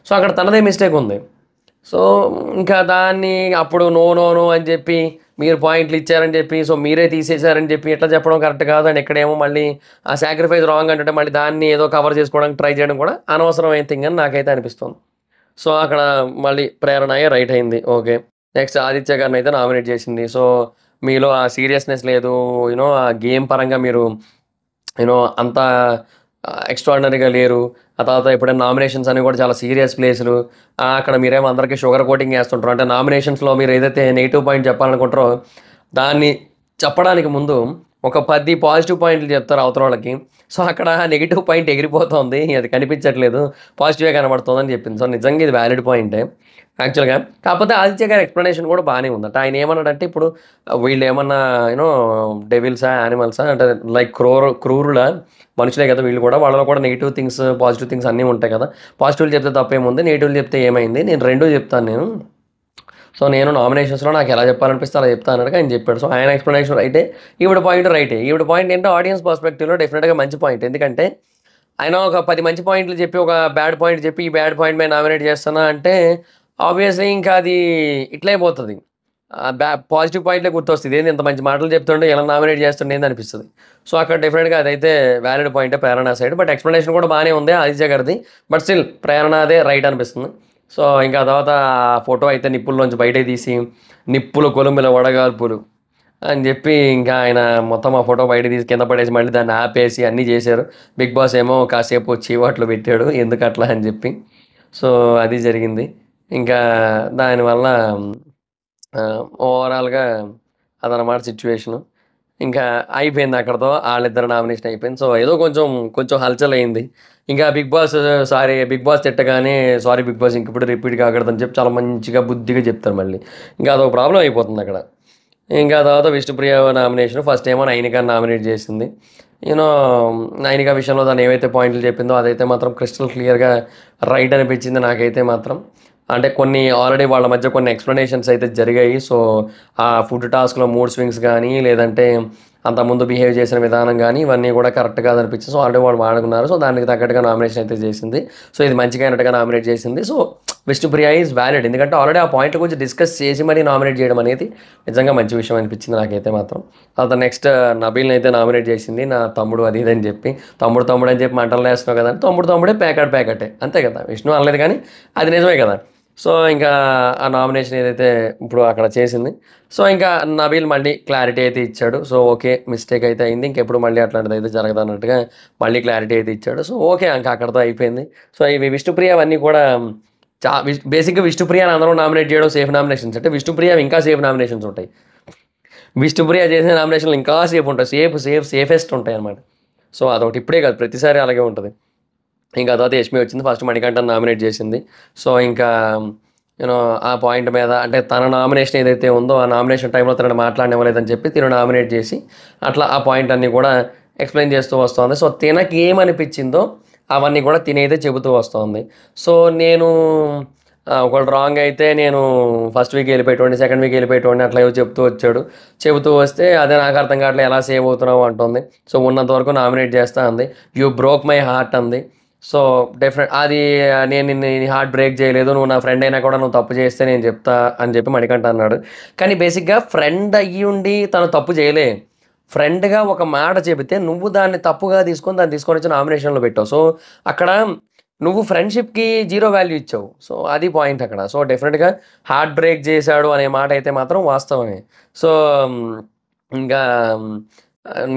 సో, అక్కడ తనదే మిస్టేక్ ఉంది. సో, ఇంకా దాన్ని అప్పుడు నో అని చెప్పి, మీరు పాయింట్లు ఇచ్చారని చెప్పి, సో, మీరే తీసేశారని చెప్పి ఇట్లా చెప్పడం కరెక్ట్ కాదు. అండ్ ఇక్కడేమో మళ్ళీ ఆ సాక్రిఫైస్ రాంగ్ అంటుంటే మళ్ళీ దాన్ని ఏదో కవర్ చేసుకోవడానికి ట్రై చేయడం కూడా అనవసరమైన థింగ్ అని నాకైతే అనిపిస్తుంది. సో, అక్కడ మళ్ళీ ప్రేరణయే రైట్ అయింది. ఓకే. నెక్స్ట్ ఆదిత్య గారినైతే నామినేట్ చేసింది. సో, మీలో ఆ సీరియస్‌నెస్ లేదు. ఆ గేమ్ పరంగా మీరు అంత ఎక్స్ట్రాడినరీగా లేరు. ఆ తర్వాత ఎప్పుడైనా నామినేషన్స్ అనేవి కూడా చాలా సీరియస్ ప్లేసులు. అక్కడ మీరేమో అందరికీ షుగర్ కోటింగ్ ఏస్తుంటారు. అంటే నామినేషన్స్‌లో మీరు ఏదైతే నెగెటివ్ పాయింట్ చెప్పాలనుకుంటారో, దాన్ని చెప్పడానికి ముందు ఒక 10 పాజిటివ్ పాయింట్లు చెప్తారు అవతలోళ్ళకి. సో, అక్కడ నెగెటివ్ పాయింట్ ఎగిరిపోతోంది. అది కనిపించట్లేదు. పాజిటివే కనబడుతోందని చెప్పింది. సో, నిజంగా ఇది వాలిడ్ పాయింటే యాక్చువల్‌గా. కాకపోతే ఆదిత్య గారి ఎక్స్‌ప్లనేషన్ కూడా బానే ఉందట. ఆయన ఏమన్నాడంటే ఇప్పుడు వీళ్ళేమన్నా డెవిల్సా? యానిమల్సా? అంటే లైక్ క్రూరులా? మనుషులే కదా వీళ్ళు కూడా. వాళ్ళలో కూడా నెగెటివ్ థింగ్స్, పాజిటివ్ థింగ్స్ అన్నీ ఉంటాయి కదా! పాజిటివ్‌లు చెప్తే తప్పేముంది? నెగెటివ్‌లు చెప్తే ఏమైంది? నేను 2 చెప్తాను నేను. సో, నేను నామినేషన్స్‌లో నాకెలా చెప్పాలనిపిస్తే అలా చెప్తా అన్నట్టుగా ఆయన చెప్పాడు. సో, ఆయన ఎక్స్‌ప్లనేషన్ రైటే. ఈవిడ పాయింట్ రైటే. ఈవిడ పాయింట్ ఏంటో ఆడియన్స్ పర్స్పెక్టివ్‌లో డెఫినిట్‌గా మంచి పాయింట్. ఎందుకంటే ఆయన ఒక 10 మంచి పాయింట్లు చెప్పి, ఒక బ్యాడ్ పాయింట్ చెప్పి, ఈ బ్యాడ్ పాయింట్ మీద నామినేట్ చేస్తున్నా అంటే ఆబ్వియస్‌లీ ఇంకా అది ఇట్లే పోతది. పాజిటివ్ పాయింట్‌లే గుర్తొస్తది. ఏంది ఇంత మంచి మాటలు చెప్తుండు ఇలా నామినేట్ చేస్తుండు ఏంది అనిపిస్తది. సో, అక్కడ డెఫినిట్‌గా అదైతే వాలిడ్ పాయింటే ప్రేరణ సైడ్. బట్ ఎక్స్‌ప్లనేషన్ కూడా బానే ఉంది ఆదిత్య గారిది. బట్ స్టిల్ ప్రేరణదే రైట్ అనిపిస్తుంది. సో, ఇంకా ఆ తర్వాత ఆ ఫోటో అయితే నిప్పుల్లోంచి బయటకి తీసి, నిప్పులు కొలుమెల వడగాల్పులు అని జెప్పి ఇంకా ఆయన మొత్తం ఆ ఫోటో బయటకి తీసి కింద పడేసి మళ్ళీ దాన్ని ఆపేసి అన్నీ చేశారు. బిగ్ బాస్ ఏమో కాసేపు చీవాట్లు పెట్టాడు. ఎందుకట్లా అని జెప్పి. సో, అది జరిగింది. ఇంకా దానివల్ల ఓవరాల్‌గా అదనమాట సిట్యుయేషను. ఇంకా అయిపోయింది అక్కడితో. ఆళ్ళిద్దరి నామినేషన్ అయిపోయింది. సో, ఏదో కొంచెం, కొంచెం హల్చలయింది. ఇంకా Bigg Boss sorry Bigg Boss తిట్టగానే సారీ బిగ్ బాస్ ఇంకెప్పుడు రిపీట్ కాకూడదని చెప్పి చాలా మంచిగా బుద్ధిగా చెప్తారు మళ్ళీ. ఇంకా అదొక ప్రాబ్లమ్ అయిపోతుందక్కడ. ఇంకా తర్వాత విష్ణుప్రియ నామినేషన్ ఫస్ట్ ఏమో నైనికాని నామినేట్ చేసింది. యూనో నైనిక విషయంలో తను ఏవైతే పాయింట్లు చెప్పిందో అదైతే మాత్రం క్రిస్టల్ క్లియర్‌గా రైట్ అనిపించింది నాకైతే మాత్రం. అంటే కొన్ని ఆల్రెడీ వాళ్ళ మధ్య కొన్ని ఎక్స్‌ప్లనేషన్స్ అయితే జరిగాయి. సో, ఆ ఫుడ్ టాస్క్‌లో మూడ్ స్వింగ్స్ గానీ, లేదంటే అంతకుముందు బిహేవ్ చేసిన విధానం గానీ, ఇవన్నీ కూడా కరెక్ట్ కాదనిపించింది. సో, ఆల్రెడీ వాళ్ళు వాడుకున్నారు. సో, దానికి తగ్గట్టుగా నామినేషన్ అయితే చేసింది. సో, ఇది మంచిగా అయినట్టుగా నామినేట్ చేసింది. So, Vishnupriya is valid. ఎందుకంటే ఆల్రెడీ ఆ పాయింట్ గురించి డిస్కస్ చేసి మరీ నామినేట్ చేయడం అనేది నిజంగా మంచి విషయం అనిపించింది నాకైతే మాత్రం. తర్వాత నెక్స్ట్ నబీల్‌ని అయితే నామినేట్ చేసింది. నా తమ్ముడు అది ఇది అని చెప్పి. తమ్ముడు తమ్ముడు అని చెప్పి మంటలు వేస్తున్నావు కదా! తమ్ముడు తమ్ముడే ప్యాకెట్ ప్యాకెటే. అంతే కదా! విష్ణు అనలేదు కానీ అది నిజమే కదా! సో, ఇంకా ఆ నామినేషన్ ఏదైతే ఇప్పుడు అక్కడ చేసింది. సో, ఇంకా నబీల్ మళ్ళీ క్లారిటీ అయితే ఇచ్చాడు. So, okay. మిస్టేక్ అయితే అయింది. ఇంకెప్పుడు మళ్ళీ అట్లాంటిదైతే జరగదన్నట్టుగా మళ్ళీ క్లారిటీ అయితే ఇచ్చాడు. So, okay. ఇంకా అక్కడితో అయిపోయింది. సో, ఇవి విష్ణుప్రియ అవన్నీ కూడా బేసిక్‌గా విష్ణుప్రియని అందరూ నామినేట్ చేయడం సేఫ్ నామినేషన్స్. అంటే విష్ణుప్రియ ఇంకా సేఫ్ నామినేషన్స్ ఉంటాయి. విష్ణుప్రియ చేసిన నామినేషన్‌లు ఇంకా సేఫ్ ఉంటాయి. సేఫెస్ట్ ఉంటాయన్నమాట. సో, అదొకటి ఇప్పుడే కాదు ప్రతిసారి అలాగే ఉంటది. ఇంకా తర్వాత యష్మి వచ్చింది. ఫస్ట్ మణికంఠని నామినేట్ చేసింది. సో, ఇంకా ఆ పాయింట్ మీద అంటే తన నామినేషన్ ఏదైతే ఉందో, ఆ నామినేషన్ టైంలో తనని మాట్లాడనివ్వలేదని చెప్పి తిను నామినేట్ చేసి, అట్లా ఆ పాయింట్ అన్నీ కూడా ఎక్స్‌ప్లెయిన్ చేస్తూ వస్తోంది. సో, తినకి ఏమనిపించిందో అవన్నీ కూడా తినైతే చెబుతూ వస్తోంది. సో, నేను ఒకవేళ రాంగ్ అయితే నేను ఫస్ట్ వీక్ వెళ్ళిపోయేటోడిని, సెకండ్ వీక్ వెళ్ళిపోయేటోడిని అట్లా ఏవో చెప్తూ వచ్చాడు. చెబుతూ వస్తే అదే నాకు అర్థం కావట్లేదు ఎలా సేవ్ అవుతున్నావు అంటుంది. సో, ఉన్నంత వరకు నామినేట్ చేస్తా అంది. యూ బ్రోక్ మై హార్ట్ అంది. సో, అది నేను నిన్ను నీ హార్ట్ బ్రేక్ చేయలేదు. నువ్వు నా ఫ్రెండ్ అయినా కూడా నువ్వు తప్పు చేస్తే నేను చెప్తా అని చెప్పి మణికంఠ అన్నాడు. కానీ బేసిక్‌గా ఫ్రెండ్ అయ్యుండి తను తప్పు చేయలే. ఫ్రెండ్‌గా ఒక మాట చెబితే నువ్వు దాన్ని తప్పుగా తీసుకొని దాన్ని తీసుకొనొచ్చి నామినేషన్‌లో పెట్టావు. సో, అక్కడ నువ్వు ఫ్రెండ్‌షిప్‌కి జీరో వాల్యూ ఇచ్చావు. సో, అది పాయింట్ అక్కడ. సో, డెఫినిట్‌గా హార్ట్ బ్రేక్ చేశాడు అనే మాట అయితే మాత్రం వాస్తవమే. సో, ఇంకా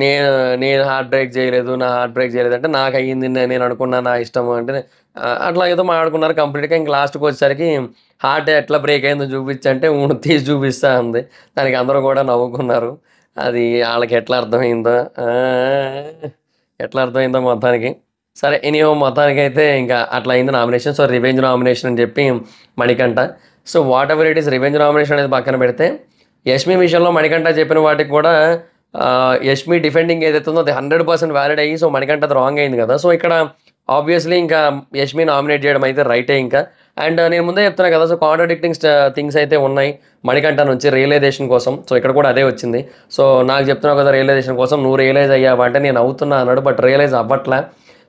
నేను నేను హార్ట్ బ్రేక్ చేయలేదు. నా హార్ట్ బ్రేక్ చేయలేదంటే నాకయ్యింది. నేను అనుకున్నా నా ఇష్టం అంటే అట్లా ఏదో మాట్లాడుకున్నారు కంప్లీట్‌గా. ఇంక లాస్ట్‌కొచ్చేసరికి హార్ట్ ఎట్లా బ్రేక్ అయిందో చూపించంటే తీసి చూపిస్తా అంది. దానికి అందరూ కూడా నవ్వుకున్నారు. అది ఆళ్ళకి ఎట్లా అర్థమైందో ఎట్లా అర్థమైందో మొత్తానికి. సరే ఎనీహౌ మొత్తానికైతే ఇంకా అట్లా అయింది నామినేషన్. సో, రివెంజ్ నామినేషన్ అని చెప్పి Manikanta. So, what ever it is revenge nomination అనేది పక్కన పెడితే, యష్మి విషయంలో మణికంఠ చెప్పిన వాటికి కూడా యష్మి డిఫెండింగ్ ఏదైతే ఉందో అది 100% వాలిడ్ అయ్యి సో, మణికంఠది రాంగ్ అయింది కదా! సో, ఇక్కడ ఆబ్వియస్‌లీ ఇంకా యష్మి నామినేట్ చేయడం అయితే రైటే ఇంకా. అండ్ నేను ముందే చెప్తున్నా కదా! సో, కాంట్రాడిక్టింగ్ థింగ్స్ అయితే ఉన్నాయి మణికంఠ నుంచి రియలైజేషన్ కోసం. సో, ఇక్కడ కూడా అదే వచ్చింది. సో, నాకు చెప్తున్నావు కదా! రియలైజేషన్ కోసం నువ్వు రియలైజ్ అయ్యావా అంటే నేను అవుతున్నా అన్నాడు. బట్ రియలైజ్ అవ్వట్లా.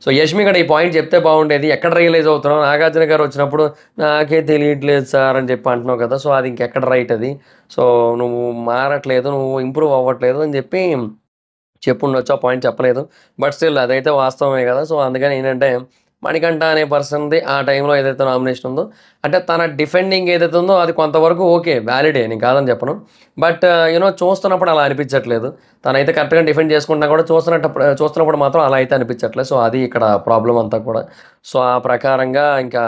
సో, యష్మి ఇక్కడ ఈ పాయింట్ చెప్తే బాగుండేది. ఎక్కడ రియలైజ్ అవుతున్నావు? నాగార్జున గారు వచ్చినప్పుడు నాకే తెలియట్లేదు సార్ అని చెప్పి అంటున్నావు కదా! సో, అది ఇంకెక్కడ రైట్ అది. సో, నువ్వు మారట్లేదు, నువ్వు ఇంప్రూవ్ అవ్వట్లేదు అని చెప్పి చెప్పుండొచ్చు. ఆ పాయింట్ చెప్పలేదు. బట్ స్టిల్ అదైతే వాస్తవమే కదా! సో, అందుకని ఏంటంటే మణికంఠ అనే పర్సన్‌ది ఆ టైంలో ఏదైతే నామినేషన్ ఉందో, అంటే తన డిఫెండింగ్ ఏదైతే ఉందో అది కొంతవరకు ఓకే. వ్యాలిడే నేను కాదని చెప్పను. బట్ చూస్తున్నప్పుడు అలా అనిపించట్లేదు. తనైతే కరెక్ట్‌గా డిఫెండ్ చేసుకుంటున్నా కూడా చూస్తున్నప్పుడు మాత్రం అలా అయితే అనిపించట్లేదు. సో, అది ఇక్కడ ప్రాబ్లమ్ అంతా కూడా. సో, ఆ ప్రకారంగా ఇంకా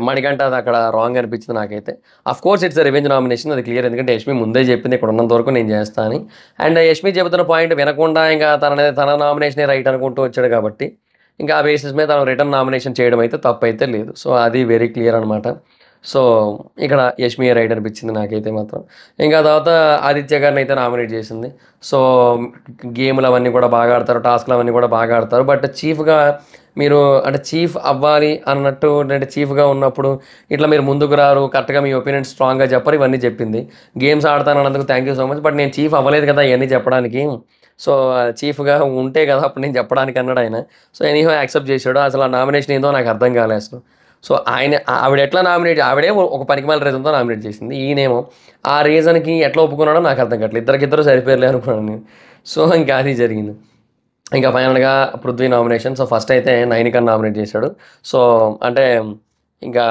మణికంఠ అది అక్కడ రాంగ్ అనిపించింది నాకైతే. Of course it's a revenge nomination అది క్లియర్. ఎందుకంటే యష్మి ముందే చెప్పింది ఇక్కడ ఉన్నంత వరకు నేను చేస్తా అని. అండ్ యష్మి చెబుతున్న పాయింట్ వినకుండా ఇంకా తన నామినేషనే రైట్ అనుకుంటూ వచ్చాడు కాబట్టి, ఇంకా ఆ బేసిస్ మీద తను రిటర్న్ నామినేషన్ చేయడం అయితే తప్పైతే లేదు. సో, అది వెరీ క్లియర్ అనమాట. సో, ఇక్కడ యష్మియే రైట్ అనిపించింది నాకైతే మాత్రం. ఇంకా తర్వాత ఆదిత్య గారినైతే నామినేట్ చేసింది. సో, గేమ్‌లు అవన్నీ కూడా బాగా ఆడతారు. టాస్క్‌లు అవన్నీ కూడా బాగా ఆడతారు. బట్ చీఫ్‌గా మీరు అంటే చీఫ్ అవ్వాలి అన్నట్టు అంటే చీఫ్‌గా ఉన్నప్పుడు ఇట్లా మీరు ముందుకు రారు. కరెక్ట్‌గా మీ ఒపీనియన్ స్ట్రాంగ్‌గా చెప్పరు. ఇవన్నీ చెప్పింది. గేమ్స్ ఆడతానన్నందుకు thank you so much. But నేను చీఫ్ అవ్వలేదు కదా! ఇయన్నీ చెప్పడానికి. సో, చీఫ్‌గా ఉంటే కదా! అప్పుడు నేను చెప్పడానికి అన్నాడు ఆయన. సో, ఎనీహౌ యాక్సెప్ట్ చేసాడు. అసలు ఆ నామినేషన్ ఏందో నాకు అర్థం కాలే అసలు. సో, ఆవిడ ఎట్లా నామినేట్ ఆవిడే ఒక పనికిమాలిన రీజన్‌తో నామినేట్ చేసింది. ఈయనేమో ఆ రీజన్‌కి ఎట్లా ఒప్పుకున్నాడో నాకు అర్థం కావట్లేదు. ఇద్దరికిద్దరు సరిపోయారులే అనుకున్నాను నేను. సో, ఇంకా అది జరిగింది. ఇంకా ఫైనల్‌గా 'పృథ్వీ' నామినేషన్. సో, ఫస్ట్ అయితే నైనికని నామినేట్ చేశాడు. సో, అంటే ఇంకా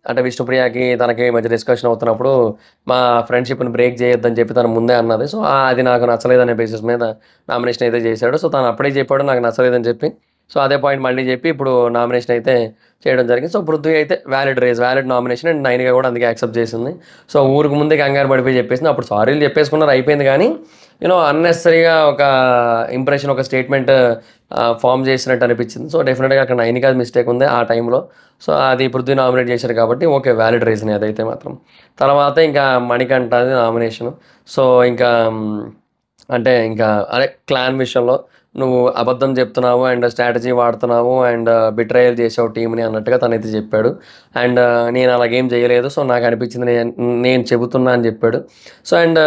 అంటే విష్ణుప్రియకి తనకి మధ్య డిస్కషన్ అవుతున్నప్పుడు మా ఫ్రెండ్‌షిప్‌ని బ్రేక్ చేయొద్దని చెప్పి తను ముందే అన్నది. సో, అది నాకు నచ్చలేదనే బేసిస్ మీద నామినేషన్ అయితే చేశాడు. సో, తను అప్పుడే చెప్పాడు నాకు నచ్చలేదని చెప్పి. సో, అదే పాయింట్ మళ్ళీ చెప్పి ఇప్పుడు నామినేషన్ అయితే చేయడం జరిగింది. సో, 'పృథ్వీ' అయితే వ్యాలిడ్ నామినేషన్ అండ్ నైనిక కూడా అందుకే యాక్సెప్ట్ చేసింది. సో, ఊరికి ముందే కంగారు పడిపోయి చెప్పేసింది. అప్పుడు సారీలు చెప్పేసుకున్నారు అయిపోయింది కానీ అన్నెసెసరీగా ఒక ఇంప్రెషన్, ఒక స్టేట్మెంట్ ఫార్మ్ చేసినట్టు అనిపించింది. సో, డెఫినిట్‌గా అక్కడ నైనికాది మిస్టేక్ ఉంది ఆ టైంలో. సో, అది 'పృథ్వీ' నామినేట్ చేశారు కాబట్టి ఓకే. వ్యాలిడ్ రీజనే అదైతే మాత్రం. తర్వాత ఇంకా మణికంఠది నామినేషను. సో, ఇంకా అంటే ఇంకా అదే క్లాన్ విషయంలో నువ్వు అబద్ధం చెప్తున్నావు అండ్ స్ట్రాటజీ వాడుతున్నావు అండ్ బిట్రేయల్ చేసావు టీమ్‌ని అన్నట్టుగా తనైతే చెప్పాడు. అండ్ నేను అలాగేం చేయలేదు. సో, నాకు అనిపించింది నేను చెబుతున్నా అని చెప్పాడు. సో, అండ్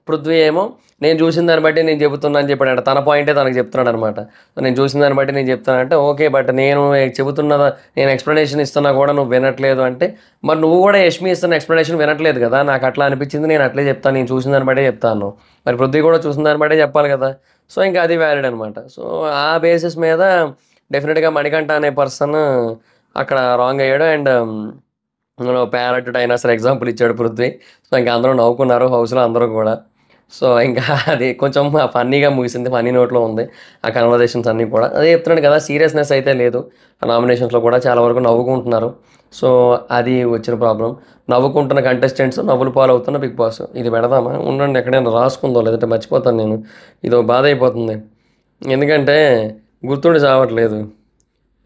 పృథ్వీ ఏమో నేను చూసిన దాన్ని బట్టి నేను చెబుతున్నా అని చెప్పాడంట. తన పాయింటే తనకు చెప్తున్నాడనమాట. నేను చూసిన దాన్ని బట్టి నేను చెప్తానంటే ఓకే. బట్ నేను ఎక్స్‌ప్లనేషన్ ఇస్తున్నా కూడా నువ్వు వినట్లేదు అంటే, మరి నువ్వు కూడా యష్మి ఇస్తున్న ఎక్స్‌ప్లనేషన్ వినట్లేదు కదా! నాకు అట్లా అనిపించింది. నేను అట్లే చెప్తాను. నేను చూసిన దాన్ని బట్టే చెప్తా అన్నావు. మరి పృథ్వీ కూడా చూసిన దాన్ని బట్టే చెప్పాలి కదా! సో, ఇంకా అది వ్యాలిడ్ అనమాట. సో, ఆ బేసిస్ మీద డెఫినిట్‌గా మణికంఠ అనే పర్సన్ అక్కడ రాంగ్ అయ్యాడు. అండ్ ప్యారట్, డైనోసార్ ఎగ్జాంపుల్ ఇచ్చాడు పృథ్వీ. సో, ఇంక అందరూ నవ్వుకున్నారు హౌస్‌లో అందరూ కూడా. సో, ఇంకా అది కొంచెం ఫన్నీగా ముగిసింది. ఫన్నీ నోట్‌లో ఉంది. ఆ కన్వర్జేషన్స్ అన్నీ కూడా. అదే చెప్తున్నాను కదా! సీరియస్‌నెస్ అయితే లేదు. ఆ నామినేషన్స్‌లో కూడా చాలా వరకు నవ్వుకుంటున్నారు. సో, అది వచ్చిన ప్రాబ్లమ్. నవ్వుకుంటున్న కంటెస్టెంట్స్, నవ్వుల పాలవుతున్న బిగ్ బాస్. ఇది పెడదామా? ఉండండి ఎక్కడైనా రాసుకుందాం లేదంటే మర్చిపోతాను నేను. ఇదో బాధ అయిపోతుంది. ఎందుకంటే గుర్తుండి చావట్లేదు.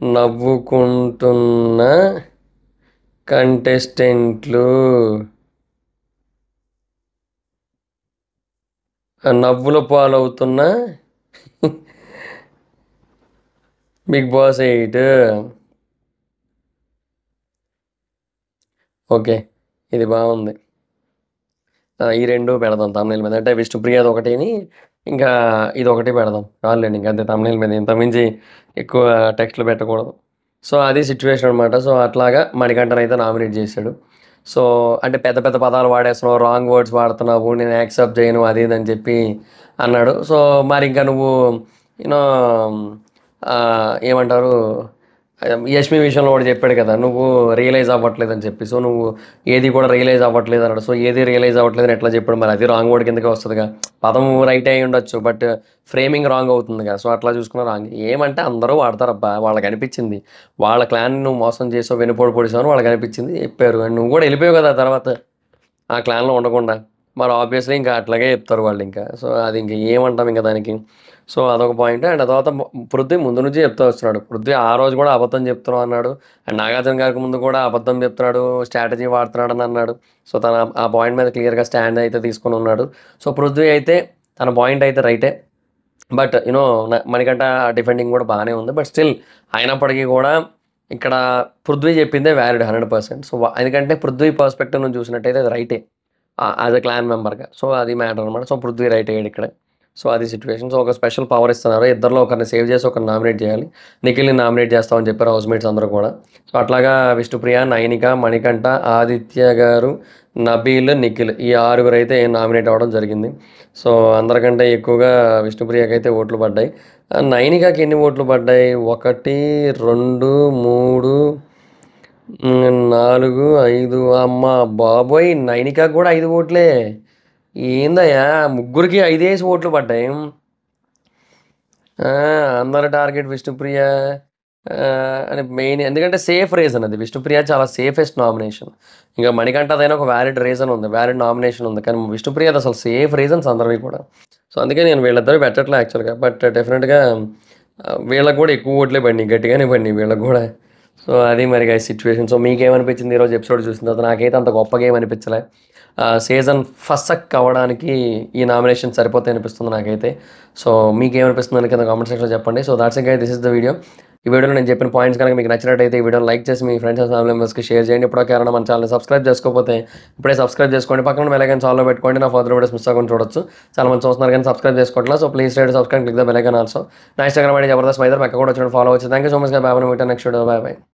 నవ్వుకుంటున్న కంటెస్టెంట్లు, నవ్వుల పాలవుతున్న బిగ్ బాస్ 8. ఓకే. ఇది బాగుంది. ఈ 2 పెడదాం థంబ్‌నెయిల్ మీద. అంటే విష్ణుప్రియది ఒకటిని, ఇంకా ఇదొకటి పెడదాం. చాలులెండి ఇంకంతే థంబ్‌నెయిల్ మీద. ఇంతకు మించి ఎక్కువ టెక్స్ట్‌లు పెట్టకూడదు. సో, అది సిట్యుయేషన్ అనమాట. సో, అట్లాగా మణికంఠనైతే నామినేట్ చేశాడు. సో, అంటే పెద్ద పెద్ద పదాలు వాడేస్తున్నావు, రాంగ్ వర్డ్స్ వాడుతున్నావు, నేను యాక్సెప్ట్ చేయను అది ఇది అని చెప్పి అన్నాడు. సో, మరింక నువ్వు యూనో ఏమంటారు యష్మి విషయంలో కూడా చెప్పాడు కదా! నువ్వు రియలైజ్ అవ్వట్లేదని చెప్పి. సో, నువ్వు ఏది కూడా రియలైజ్ అవ్వట్లేదు అన్నాడు. సో, ఏది రియలైజ్ అవ్వట్లేదని ఎట్లా చెప్పాడు? మరి అది రాంగ్ వర్డ్ కిందకే వస్తదిగా. పదం రైటే అయ్యుండొచ్చు. బట్ ఫ్రేమింగ్ రాంగ్ అవుతుందిగా. సో, అట్లా చూసుకున్న రాంగ్. ఏమంటే అందరూ వాడతారబ్బా! వాళ్ళకనిపిచ్చింది. వాళ్ళ క్లాన్‌ని నువ్వు మోసం చేసావు, వెన్నుపోటు పొడిచావు అని వాళ్ళకనిపిచ్చింది చెప్పారు. అండ్ నువ్వు కూడా ఎళ్ళిపోయావు కదా! తర్వాత ఆ క్లాన్‌లో ఉండకుండా. మరి ఆబ్వియస్‌లీ ఇంకా అట్లాగే చెప్తారు వాళ్ళింకా. సో, అది ఇంక ఏమంటాం ఇంక దానికి. సో, అదొక పాయింట్. అండ్ ఆ తర్వాత పృథ్వీ ముందు నుంచి చెప్తూ వస్తున్నాడు. పృథ్వీ ఆ రోజు కూడా అబద్ధం చెప్తున్నావు అన్నాడు. అండ్ నాగార్జున గారికి ముందు కూడా అబద్ధం చెప్తున్నాడు, స్ట్రాటజీ వాడుతున్నాడని అన్నాడు. సో, తను ఆ పాయింట్ మీద క్లియర్‌గా స్టాండ్ అయితే తీసుకొని ఉన్నాడు. సో, పృథ్వీ అయితే తన పాయింట్ అయితే రైటే. బట్ మణికంఠ డిఫెండింగ్ కూడా బానే ఉంది. బట్ స్టిల్ అయినప్పటికీ కూడా ఇక్కడ పృథ్వీ చెప్పిందే వ్యాలిడ్ 100%. సో, ఎందుకంటే పృథ్వీ పర్స్పెక్టివ్ నుంచి చూసినట్టయితే అది రైటే. యాజ్ ఎ క్లాన్ మెంబర్‌గా. సో, అది మ్యాటర్ అనమాట. సో, పృథ్వీ రైట్ అయ్యాడు ఇక్కడ. సో, అది సిట్యుయేషన్. సో, ఒక స్పెషల్ పవర్ ఇస్తున్నారు. ఇద్దరిలో ఒకరిని సేవ్ చేసి ఒకరిని నామినేట్ చేయాలి. నిఖిల్‌ని నామినేట్ చేస్తామని చెప్పారు హౌస్‌మేట్స్ అందరూ కూడా. సో, అట్లాగా విష్ణుప్రియ, నైనిక, మణికంఠ, ఆదిత్య గారు, నబీల్, నిఖిల్ ఈ ఆరుగురైతే నామినేట్ అవ్వడం జరిగింది. సో, అందరికంటే ఎక్కువగా విష్ణుప్రియకైతే ఓట్లు పడ్డాయి. నైనికాకి ఎన్ని ఓట్లు పడ్డాయి? 1, 2, 3, 4, 5 అమ్మ బాబోయ్! నైనికాకి కూడా 5 ఓట్లే. ఏందయ్యా ముగ్గురికి 5 ఓట్లు పడ్డాయి. అందరి టార్గెట్ విష్ణుప్రియ అని మెయిన్ ఎందుకంటే సేఫ్ రీజన్ అది. విష్ణుప్రియ చాలా సేఫెస్ట్ నామినేషన్. ఇంకా మణికంఠదైనా ఒక వ్యాలిడ్ రీజన్ ఉంది, వ్యాలిడ్ నామినేషన్ ఉంది. కానీ విష్ణుప్రియది అసలు సేఫ్ రీజన్స్ అందరివి కూడా. సో అందుకే నేను వీళ్ళిద్దరు పెట్టట్లే యాక్చువల్గా. బట్ డెఫినెట్గా వీళ్ళకి కూడా ఎక్కువ ఓట్లే పడినాయి, గట్టిగానే పడినాయి వీళ్ళకి కూడా. సో అది మరి సిచ్యువేషన్. సో మీకేమనిపించింది ఈరోజు ఎపిసోడ్ చూసిన తర్వాత? నాకైతే అంత గొప్పగా ఏమనిపించలే. సీజన్ ఫస్ట్ అవ్వడానికి ఈ నామినేషన్ సరిపోతాయి అనిపిస్తుంది నాకైతే. సో మీకేమనిపిస్తుంది కింద కామెంట్ సెక్షన్లో చెప్పండి. So that's it guys, this is the video. ఈ వీడియోలో నేను చెప్పిన పాయింట్స్ కనుక మీకు నచ్చినట్టయితే ఈ వీడియోని లైక్ చేసి మీ ఫ్రెండ్స్ అండ్ ఫ్యామిలీ మెంబర్స్కి షేర్ చేయండి. ఇప్పుడు కేవలం మన ఛానల్ సబ్స్క్రైబ్ చేసుకోకపోతే ఇప్పుడే సబ్స్క్రైబ్ చేసుకోండి. పక్కన బెల్ ఐకాన్ ఆల్లో పెట్టుకోండి. నా ఫర్దర్ వీడియోస్ మిస్ అవ్వకుండా చూడొచ్చు. చాలా మంది చూస్తున్నారు కానీ సబ్స్క్రైబ్ చేసుకోవట్లేదు. So please try to subscribe, click the bell icon also. నా ఇన్స్టాగ్రామ్ ఐడి జబర్దస్త్ మైదర్, పక్క కూడా వచ్చి ఫాలో అవచ్చు. Thank you so much. Bye. Next video. Bye.